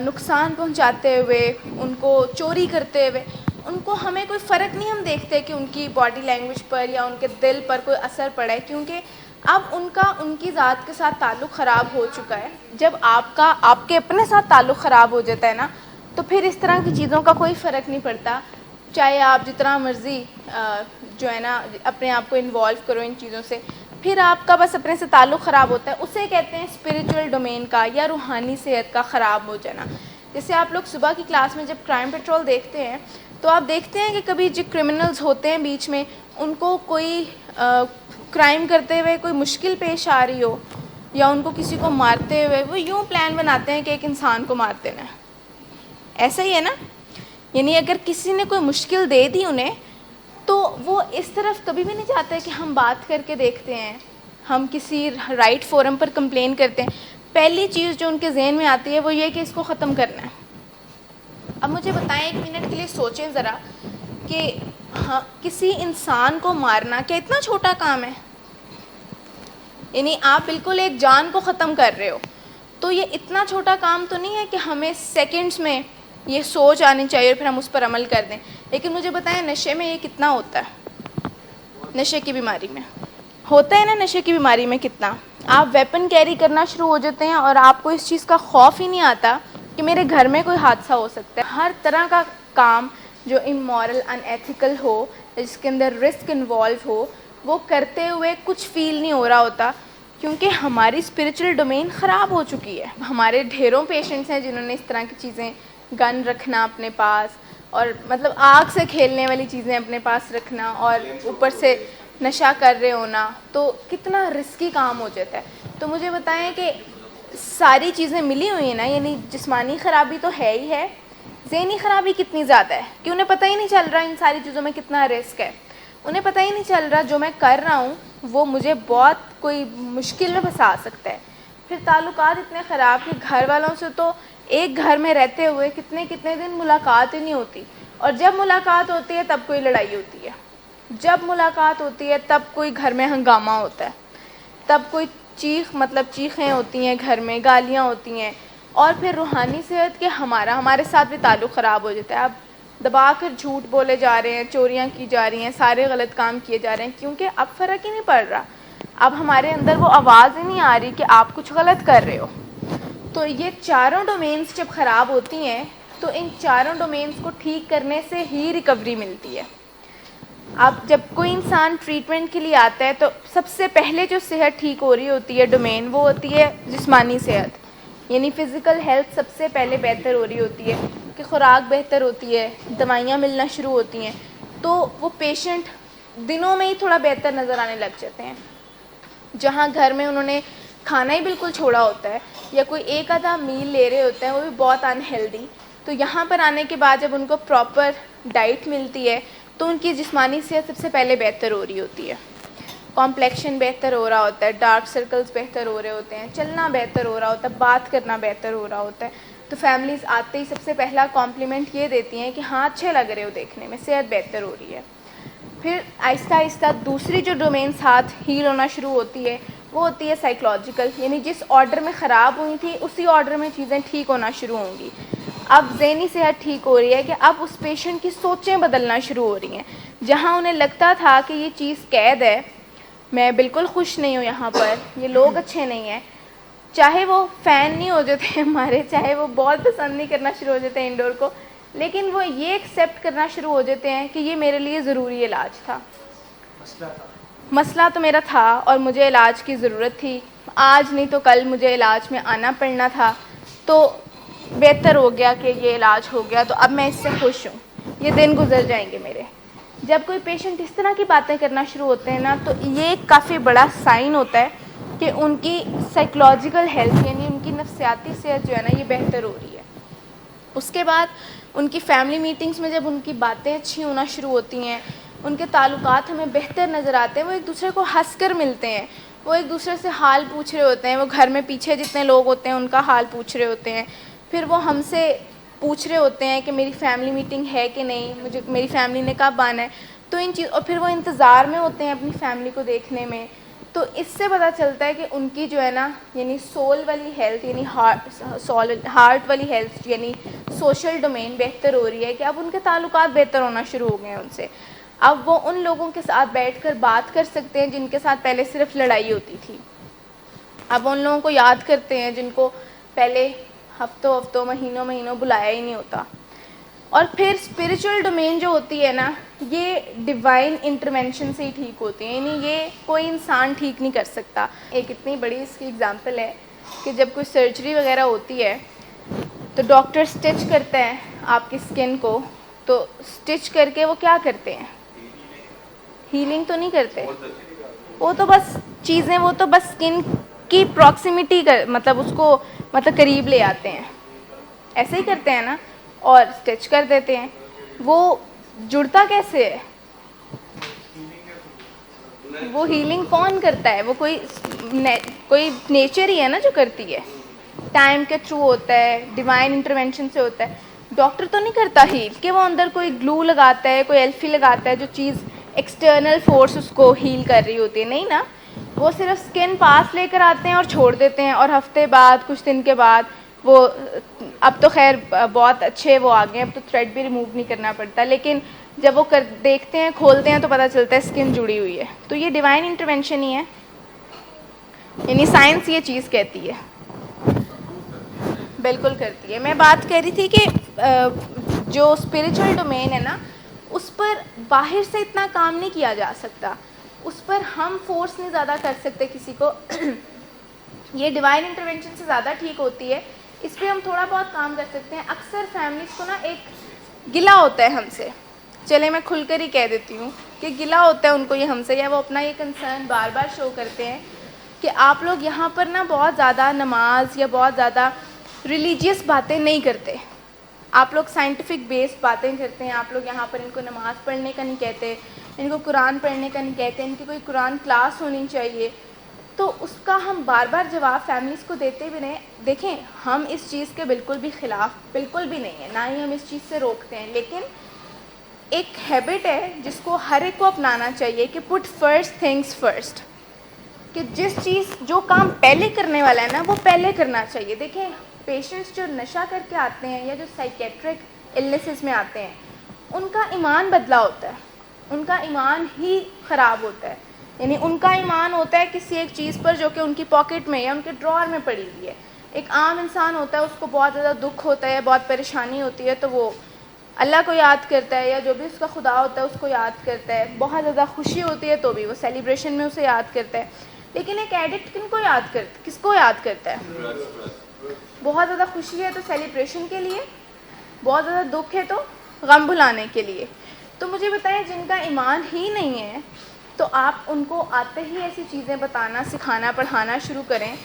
Speaker 1: نقصان پہنچاتے ہوئے, ان کو چوری کرتے ہوئے, ان کو ہمیں کوئی فرق نہیں ہم دیکھتے کہ ان کی باڈی لینگویج پر یا ان کے دل پر کوئی اثر پڑا ہے, کیونکہ اب ان کی ذات کے ساتھ تعلق خراب ہو چکا ہے. جب آپ کے اپنے ساتھ تعلق خراب ہو جاتا ہے نا تو پھر اس طرح کی چیزوں کا کوئی فرق نہیں پڑتا, چاہے آپ جتنا مرضی جو ہے نا اپنے آپ کو انوالو کرو ان چیزوں سے, پھر آپ کا بس اپنے سے تعلق خراب ہوتا ہے. اسے کہتے ہیں اسپریچول ڈومین کا یا روحانی صحت کا خراب ہو جانا. جیسے آپ لوگ صبح کی کلاس میں جب کرائم پیٹرول دیکھتے ہیں تو آپ دیکھتے ہیں کہ کبھی جو کرمنلز ہوتے ہیں بیچ میں ان کو کوئی کرائم کرتے ہوئے کوئی مشکل پیش آ رہی ہو یا ان کو کسی کو مارتے ہوئے, وہ یوں پلان بناتے ہیں کہ ایک انسان کو مار دینا ہے. ایسا ہی ہے نا, یعنی اگر کسی نے کوئی مشکل دے دی انہیں تو وہ اس طرف کبھی بھی نہیں چاہتے کہ ہم بات کر کے دیکھتے ہیں, ہم کسی رائٹ فورم پر کمپلین کرتے ہیں. پہلی چیز جو ان کے ذہن میں آتی ہے وہ یہ کہ اس کو ختم کرنا ہے. اب مجھے بتائیں, ایک منٹ کے لیے سوچیں ذرا کہ ہاں کسی انسان کو مارنا کیا اتنا چھوٹا کام ہے؟ یعنی آپ بالکل ایک جان کو ختم کر رہے ہو, تو یہ اتنا چھوٹا کام تو نہیں ہے کہ ہمیں سیکنڈز میں یہ سوچ آنی چاہیے اور پھر ہم اس پر عمل کر دیں. لیکن مجھے بتائیں نشے میں یہ کتنا ہوتا ہے؟ نشے کی بیماری میں ہوتا ہے نا, نشے کی بیماری میں کتنا آپ ویپن کیری کرنا شروع ہو جاتے ہیں اور آپ کو اس چیز کا خوف ہی نہیں آتا کہ میرے گھر میں کوئی حادثہ ہو سکتا ہے. ہر طرح کا کام جو امورل, ان ایتھیکل ہو, جس کے اندر رسک انوالو ہو, وہ کرتے ہوئے کچھ فیل نہیں ہو رہا ہوتا, کیونکہ ہماری اسپریچول ڈومین خراب ہو چکی ہے. ہمارے ڈھیروں پیشنٹس ہیں جنہوں نے اس طرح کی چیزیں, گن رکھنا اپنے پاس اور مطلب آگ سے کھیلنے والی چیزیں اپنے پاس رکھنا اور اوپر سے نشہ کر رہے ہونا, تو کتنا رسکی کام ہو جاتا ہے. تو مجھے بتائیں کہ ساری چیزیں ملی ہوئی ہیں نا, یعنی جسمانی خرابی تو ہے ہی ہے, ذہنی خرابی کتنی زیادہ ہے کہ انہیں پتہ ہی نہیں چل رہا ان ساری چیزوں میں کتنا رسک ہے. انہیں پتہ ہی نہیں چل رہا جو میں کر رہا ہوں وہ مجھے بہت کوئی مشکل میں پھنسا سکتا ہے. پھر تعلقات اتنے خراب کہ گھر والوں سے تو ایک گھر میں رہتے ہوئے کتنے دن ملاقات ہی نہیں ہوتی, اور جب ملاقات ہوتی ہے تب کوئی لڑائی ہوتی ہے, جب ملاقات ہوتی ہے تب کوئی گھر میں ہنگامہ ہوتا ہے, تب کوئی چیخیں ہوتی ہیں گھر میں, گالیاں ہوتی ہیں, اور پھر روحانی صحت کے ہمارے ساتھ بھی تعلق خراب ہو جاتا ہے. اب دبا کر جھوٹ بولے جا رہے ہیں, چوریاں کی جا رہی ہیں, سارے غلط کام کیے جا رہے ہیں, کیونکہ اب فرق ہی نہیں پڑ رہا, اب ہمارے اندر وہ آواز ہی نہیں آ رہی کہ آپ کچھ غلط کر رہے ہو. تو یہ چاروں ڈومینز جب خراب ہوتی ہیں تو ان چاروں ڈومینز کو ٹھیک کرنے سے ہی ریکوری ملتی ہے. اب جب کوئی انسان ٹریٹمنٹ کے لیے آتا ہے تو سب سے پہلے جو صحت ٹھیک ہو رہی ہوتی ہے ڈومین, وہ ہوتی ہے جسمانی صحت, یعنی فزیکل ہیلتھ سب سے پہلے بہتر ہو رہی ہوتی ہے کہ خوراک بہتر ہوتی ہے, دوائیاں ملنا شروع ہوتی ہیں, تو وہ پیشنٹ دنوں میں ہی تھوڑا بہتر نظر آنے لگ جاتے ہیں. جہاں گھر میں انہوں نے کھانا ہی بالکل چھوڑا ہوتا ہے یا کوئی ایک آدھا میل لے رہے ہوتے ہیں وہ بھی بہت انہیلدی, تو یہاں پر آنے کے بعد جب ان کو پراپر ڈائٹ ملتی ہے تو ان کی جسمانی صحت سب سے پہلے بہتر ہو رہی ہوتی ہے. کمپلیکشن بہتر ہو رہا ہوتا ہے, ڈارک سرکلز بہتر ہو رہے ہوتے ہیں, چلنا بہتر ہو رہا ہوتا ہے, بات کرنا بہتر ہو رہا ہوتا ہے. تو فیملیز آتے ہی سب سے پہلا کمپلیمنٹ یہ دیتی ہیں کہ ہاں اچھے لگ رہے ہو دیکھنے میں, صحت بہتر ہو رہی ہے. پھر آہستہ آہستہ دوسری جو ڈومین ساتھ ہیل ہونا شروع ہوتی ہے وہ ہوتی ہے سائیکلوجیکل, یعنی جس آرڈر میں خراب ہوئی تھی اسی آرڈر میں چیزیں ٹھیک ہونا شروع ہوں گی. اب ذہنی صحت ٹھیک ہو رہی ہے کہ اب اس پیشنٹ کی سوچیں بدلنا شروع ہو رہی ہیں. جہاں انہیں لگتا تھا کہ یہ چیز قید ہے, میں بالکل خوش نہیں ہوں یہاں پر, یہ لوگ اچھے نہیں ہیں, چاہے وہ فین نہیں ہو جاتے ہمارے, چاہے وہ بہت پسند نہیں کرنا شروع ہو جاتے ہیں انڈور کو, لیکن وہ یہ ایکسیپٹ کرنا شروع ہو جاتے ہیں کہ یہ میرے لیے ضروری علاج تھا. مسئلہ تو میرا تھا اور مجھے علاج کی ضرورت تھی, آج نہیں تو کل مجھے علاج میں آنا پڑنا تھا, تو بہتر ہو گیا کہ یہ علاج ہو گیا, تو اب میں اس سے خوش ہوں. یہ دن گزر جائیں گے میرے. جب کوئی پیشنٹ اس طرح کی باتیں کرنا شروع ہوتے ہیں نا, تو یہ ایک کافی بڑا سائن ہوتا ہے کہ ان کی سائیکولوجیکل ہیلتھ یعنی ان کی نفسیاتی صحت جو ہے نا یہ بہتر ہو رہی ہے. اس کے بعد ان کی فیملی میٹنگز میں جب ان کی باتیں اچھی ہونا شروع ہوتی ہیں, ان کے تعلقات ہمیں بہتر نظر آتے ہیں, وہ ایک دوسرے کو ہنس کر ملتے ہیں, وہ ایک دوسرے سے حال پوچھ رہے ہوتے ہیں, وہ گھر میں پیچھے جتنے لوگ ہوتے ہیں ان کا حال پوچھ رہے ہوتے ہیں, پھر وہ ہم سے پوچھ رہے ہوتے ہیں کہ میری فیملی میٹنگ ہے کہ نہیں, مجھے میری فیملی نے کب آنا ہے. تو ان چیز, اور پھر وہ انتظار میں ہوتے ہیں اپنی فیملی کو دیکھنے میں. تو اس سے پتہ چلتا ہے کہ ان کی جو ہے نا یعنی سول والی ہیلتھ یعنی ہارٹ والی ہیلتھ یعنی سوشل ڈومین بہتر ہو رہی ہے, کہ اب ان کے تعلقات بہتر ہونا شروع ہو گئے ہیں ان سے. اب وہ ان لوگوں کے ساتھ بیٹھ کر بات کر سکتے ہیں جن کے ساتھ پہلے صرف لڑائی ہوتی تھی. اب ان لوگوں کو یاد کرتے ہیں جن کو پہلے ہفتوں مہینوں بلایا ہی نہیں ہوتا. اور پھر اسپریچول ڈومین جو ہوتی ہے نا, یہ ڈیوائن انٹرونشن سے ہی ٹھیک ہوتی ہے, یعنی یہ کوئی انسان ٹھیک نہیں کر سکتا. ایک اتنی بڑی اس کی اگزامپل ہے کہ جب کوئی سرجری وغیرہ ہوتی ہے تو ڈاکٹر اسٹچ کرتا ہے آپ کی اسکن کو, تو اسٹچ کر کے وہ کیا کرتے ہیں, ہیلنگ تو نہیں کرتے, وہ تو بس چیزیں, وہ تو بس اسکن کی پراکسیمیٹی کر مطلب اس کو مطلب قریب لے آتے ہیں, ایسے ہی کرتے ہیں نا, اور اسٹچ کر دیتے ہیں. وہ جڑتا کیسے ہے, وہ ہیلنگ کون کرتا ہے, وہ کوئی نیچر ہی ہے نا جو کرتی ہے, ٹائم کے تھرو ہوتا ہے, ڈیوائن انٹرونشن سے ہوتا ہے. ڈاکٹر تو نہیں کرتا ہیل کہ وہ اندر کوئی گلو لگاتا ہے, کوئی ایلفی لگاتا ہے جو چیز ایکسٹرنل فورس اس کو ہیل کر رہی ہوتی ہے, نہیں نا. وہ صرف اسکن پاس لے کر آتے ہیں اور چھوڑ دیتے ہیں, اور ہفتے بعد کچھ دن کے بعد وہ, اب تو خیر بہت اچھے وہ آ گئے ہیں, اب تو تھریڈ بھی ریموو نہیں کرنا پڑتا, لیکن جب وہ دیکھتے ہیں کھولتے ہیں تو پتہ چلتا ہے اسکن جڑی ہوئی ہے. تو یہ ڈیوائن انٹرونشن ہی ہے, یعنی سائنس یہ چیز کہتی ہے. بالکل کرتی ہے. میں بات کر رہی تھی کہ جو اسپریچول ڈومین ہے نا, اس پر باہر سے اتنا کام نہیں کیا جا سکتا, اس پر ہم فورس نہیں زیادہ کر سکتے کسی کو. یہ ڈیوائن انٹرونشن سے زیادہ ٹھیک ہوتی ہے, اس پہ ہم تھوڑا بہت کام کر سکتے ہیں. اکثر فیملیز کو نا ایک گلہ ہوتا ہے ہم سے, چلے میں کھل کر ہی کہہ دیتی ہوں کہ گلہ ہوتا ہے ان کو یہ ہم سے, یا وہ اپنا یہ کنسرن بار بار شو کرتے ہیں کہ آپ لوگ یہاں پر نا بہت زیادہ نماز یا بہت زیادہ ریلیجیس باتیں نہیں کرتے, آپ لوگ سائنٹیفک بیسڈ باتیں کرتے ہیں. آپ لوگ یہاں پر ان کو نماز پڑھنے کا نہیں کہتے, ان کو قرآن پڑھنے کا نہیں کہتے, ان کی کوئی قرآن کلاس ہونی چاہیے. تو اس کا ہم بار بار جواب فیملیز کو دیتے بھی رہیں. دیکھیں ہم اس چیز کے بالکل بھی خلاف بالکل بھی نہیں ہیں, نہ ہی ہم اس چیز سے روکتے ہیں, لیکن ایک ہیبٹ ہے جس کو ہر ایک کو اپنانا چاہیے کہ پٹ فرسٹ تھنگس فرسٹ, کہ جس چیز جو کام پہلے کرنے والا ہے نا وہ پہلے کرنا چاہیے. دیکھیں پیشنٹس جو نشہ کر کے آتے ہیں یا جو سائیکیٹرک النیسز میں آتے ہیں, ان کا ایمان بدلا ہوتا ہے, ان کا ایمان ہی خراب ہوتا ہے. یعنی ان کا ایمان ہوتا ہے کسی ایک چیز پر جو کہ ان کی پاکٹ میں یا ان کے ڈراور میں پڑی ہوئی ہے. ایک عام انسان ہوتا ہے, اس کو بہت زیادہ دکھ ہوتا ہے, بہت پریشانی ہوتی ہے, تو وہ اللہ کو یاد کرتا ہے, یا جو بھی اس کا خدا ہوتا ہے اس کو یاد کرتا ہے. بہت زیادہ خوشی ہوتی ہے تو بھی وہ سیلیبریشن میں اسے یاد کرتا ہے. لیکن ایک ایڈکٹ کس کو یاد کرتا ہے, بہت زیادہ خوشی ہے تو سیلیبریشن کے لیے, بہت زیادہ دکھ ہے تو غم بھلانے کے لیے. تو مجھے بتائیں جن کا ایمان ہی نہیں ہے, تو آپ ان کو آتے ہی ایسی چیزیں بتانا, سکھانا, پڑھانا شروع کریں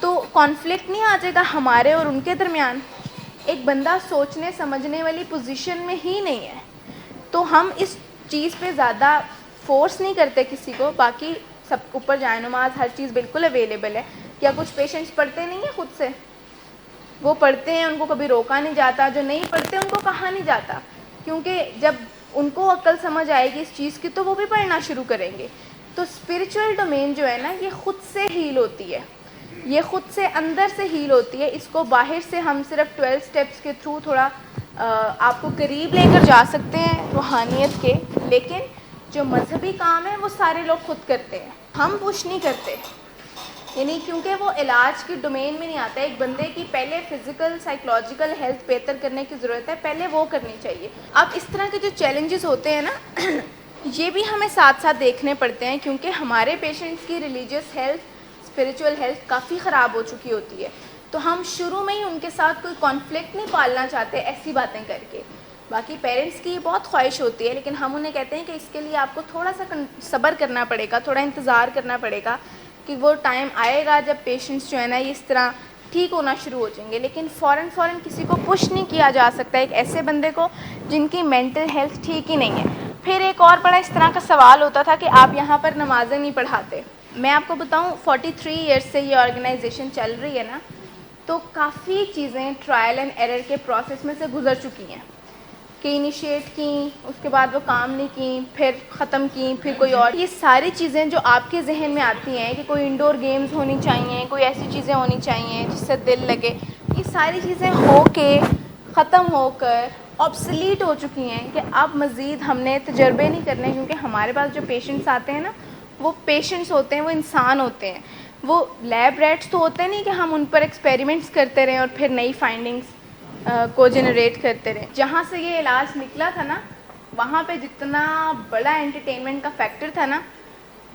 Speaker 1: تو کانفلکٹ نہیں آ جائے گا ہمارے اور ان کے درمیان. ایک بندہ سوچنے سمجھنے والی پوزیشن میں ہی نہیں ہے, تو ہم اس چیز پہ زیادہ فورس نہیں کرتے کسی کو. باقی سب اوپر جائے نماز ہر چیز بالکل اویلیبل ہے. کیا کچھ پیشنٹس پڑھتے نہیں ہیں خود سے, وہ پڑھتے ہیں, ان کو کبھی روکا نہیں جاتا. جو نہیں پڑھتے ان کو کہا نہیں جاتا, کیونکہ جب ان کو عقل سمجھ آئے گی اس چیز کی تو وہ بھی پڑھنا شروع کریں گے. تو اسپریچول ڈومین جو ہے نا یہ خود سے ہیل ہوتی ہے, یہ خود سے اندر سے ہیل ہوتی ہے. اس کو باہر سے ہم صرف 12 اسٹیپس کے تھرو تھوڑا آپ کو قریب لے کر جا سکتے ہیں روحانیت کے, لیکن جو مذہبی کام ہے وہ سارے لوگ خود کرتے ہیں, ہم پوش نہیں کرتے. یعنی کیونکہ وہ علاج کی ڈومین میں نہیں آتا ہے. ایک بندے کی پہلے فزیکل سائیکولوجیکل ہیلتھ بہتر کرنے کی ضرورت ہے, پہلے وہ کرنی چاہیے. اب اس طرح کے جو چیلنجز ہوتے ہیں نا یہ بھی ہمیں ساتھ ساتھ دیکھنے پڑتے ہیں, کیونکہ ہمارے پیشنٹس کی ریلیجیس ہیلتھ, اسپریچول ہیلتھ کافی خراب ہو چکی ہوتی ہے. تو ہم شروع میں ہی ان کے ساتھ کوئی کانفلکٹ نہیں پالنا چاہتے ایسی باتیں کر کے. باقی پیرنٹس کی یہ بہت خواہش ہوتی ہے، لیکن ہم انہیں کہتے ہیں کہ اس کے لیے آپ کو تھوڑا سا صبر کرنا پڑے گا، تھوڑا انتظار کرنا پڑے گا کہ وہ ٹائم آئے گا جب پیشنٹس جو ہے نا یہ اس طرح ٹھیک ہونا شروع ہو جائیں گے. لیکن فوراً کسی کو پش نہیں کیا جا سکتا ایک ایسے بندے کو جن کی مینٹل ہیلتھ ٹھیک ہی نہیں ہے. پھر ایک اور بڑا اس طرح کا سوال ہوتا تھا کہ آپ یہاں پر نمازیں نہیں پڑھاتے. میں آپ کو بتاؤں 43 ایئرس سے یہ آرگنائزیشن چل رہی ہے نا، تو کافی چیزیں ٹرائل اینڈ ایرر کے پروسیس میں سے گزر چکی ہیں کہ انیشیٹ کیں، اس کے بعد وہ کام نہیں کیں، پھر ختم کیں، پھر کوئی اور. یہ ساری چیزیں جو آپ کے ذہن میں آتی ہیں کہ کوئی انڈور گیمز ہونی چاہیے، کوئی ایسی چیزیں ہونی چاہیے جس سے دل لگے، یہ ساری چیزیں ہو کے ختم ہو کر آبسلیٹ ہو چکی ہیں کہ اب مزید ہم نے تجربے نہیں کرنے. کیونکہ ہمارے پاس جو پیشنٹس آتے ہیں نا، وہ پیشنٹس ہوتے ہیں، وہ انسان ہوتے ہیں، وہ لیب ریٹس تو ہوتے نہیں کہ ہم ان پر ایکسپیریمنٹس کرتے رہیں اور پھر نئی فائنڈنگس کو جنریٹ کرتے رہیں. جہاں سے یہ علاج نکلا تھا نا، وہاں پہ جتنا بڑا انٹرٹینمنٹ کا فیکٹر تھا نا،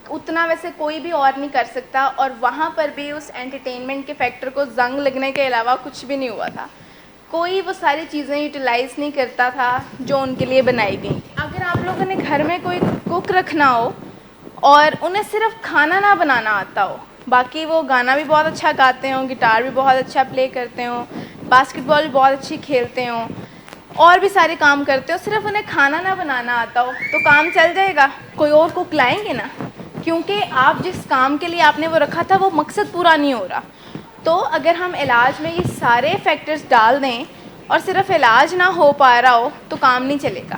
Speaker 1: اتنا ویسے کوئی بھی اور نہیں کر سکتا. اور وہاں پر بھی اس انٹرٹینمنٹ کے فیکٹر کو زنگ لگنے کے علاوہ کچھ بھی نہیں ہوا تھا. کوئی وہ ساری چیزیں یوٹیلائز نہیں کرتا تھا جو ان کے لیے بنائی گئی. اگر آپ لوگوں نے گھر میں کوئی کک رکھنا ہو اور انہیں صرف کھانا نہ بنانا آتا ہو، باقی وہ گانا بھی بہت اچھا گاتے ہوں، گٹار بھی بہت اچھا پلے کرتے ہوں، باسکٹ بال بھی بہت اچھی کھیلتے ہوں، اور بھی سارے کام کرتے ہو، صرف انہیں کھانا نہ بنانا آتا ہو، تو کام چل جائے گا؟ کوئی اور کک لائیں گے نا، کیونکہ آپ جس کام کے لیے آپ نے وہ رکھا تھا وہ مقصد پورا نہیں ہو رہا. تو اگر ہم علاج میں یہ سارے فیکٹرز ڈال دیں اور صرف علاج نہ ہو پا رہا ہو تو کام نہیں چلے گا.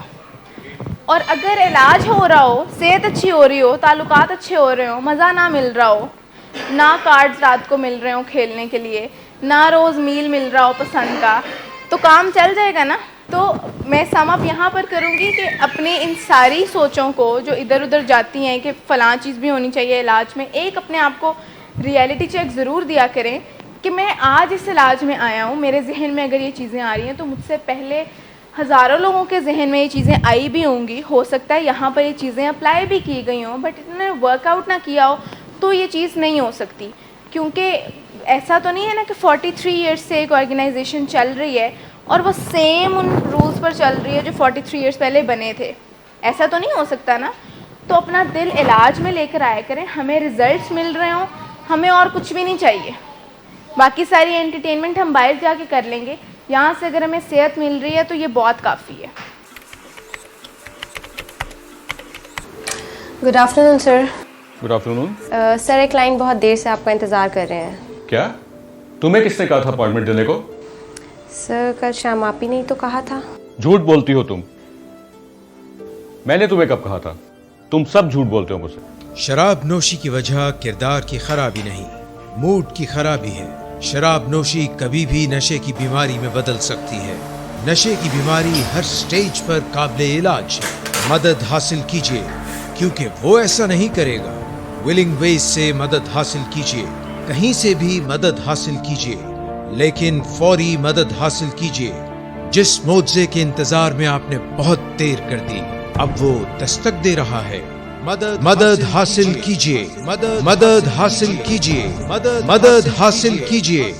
Speaker 1: اور اگر علاج ہو رہا ہو، صحت اچھی ہو رہی ہو، تعلقات اچھے ہو رہے ہوں، مزہ نہ مل رہا ہو، نہ کارڈز رات کو مل رہے ہوں کھیلنے کے لیے، نہ روز میل مل رہا ہو پسند کا، تو کام چل جائے گا نا. تو میں سم اپ یہاں پر کروں گی کہ اپنی ان ساری سوچوں کو جو ادھر ادھر جاتی ہیں کہ فلاں چیز بھی ہونی چاہیے علاج میں، ایک اپنے آپ کو ریئلٹی چیک ضرور دیا کریں کہ میں آج اس علاج میں آیا ہوں، میرے ذہن میں اگر یہ چیزیں آ رہی ہیں تو مجھ سے پہلے ہزاروں لوگوں کے ذہن میں یہ چیزیں آئی بھی ہوں گی، ہو سکتا ہے یہاں پر یہ چیزیں اپلائی بھی کی گئی ہوں، بٹ انہوں نے ورک آؤٹ نہ کیا ہو تو یہ چیز نہیں ہو سکتی. کیونکہ ایسا تو نہیں ہے نا کہ 43 ایئرس سے ایک آرگنائزیشن چل رہی ہے اور وہ سیم ان رولز پر چل رہی ہے جو 43 ایئرس پہلے بنے تھے. ایسا تو نہیں ہو سکتا نا. تو اپنا دل علاج میں لے کر آیا کریں، ہمیں ریزلٹس مل رہے ہوں، ہمیں اور کچھ بھی نہیں چاہیے. باقی ساری انٹرٹینمنٹ ہم باہر جا کے کر لیں گے، یہاں سے اگر ہمیں صحت مل رہی ہے تو یہ بہت کافی ہے.
Speaker 2: گڈ آفٹر نون سر.
Speaker 3: گڈ آفٹر نون.
Speaker 2: سر ایک کلائنٹ بہت دیر سے آپ کا انتظار کر رہے ہیں.
Speaker 3: کیا تمہیں کس نے کہا تھا اپائنٹمنٹ دینے کو؟
Speaker 2: سر کل شام آپ ہی نہیں تو کہا تھا.
Speaker 3: جھوٹ بولتی ہو تم. میں نے تمہیں کب کہا تھا؟ تم سب جھوٹ بولتے ہو مجھ سے.
Speaker 4: شراب نوشی کی وجہ کردار کی خرابی نہیں، موڈ کی خرابی ہے. شراب نوشی کبھی بھی نشے کی بیماری میں بدل سکتی ہے. نشے کی بیماری ہر سٹیج پر قابل علاج ہے. مدد حاصل کیجیے کیونکہ وہ ایسا نہیں کرے گا. ولنگ ویز سے مدد حاصل کیجیے، کہیں سے بھی مدد حاصل کیجیے، لیکن فوری مدد حاصل کیجیے. جس معجزے کے انتظار میں آپ نے بہت دیر کر دی، اب وہ دستک دے رہا ہے. مدد حاصل کیجیے، مدد حاصل کیجیے، مدد حاصل کیجیے.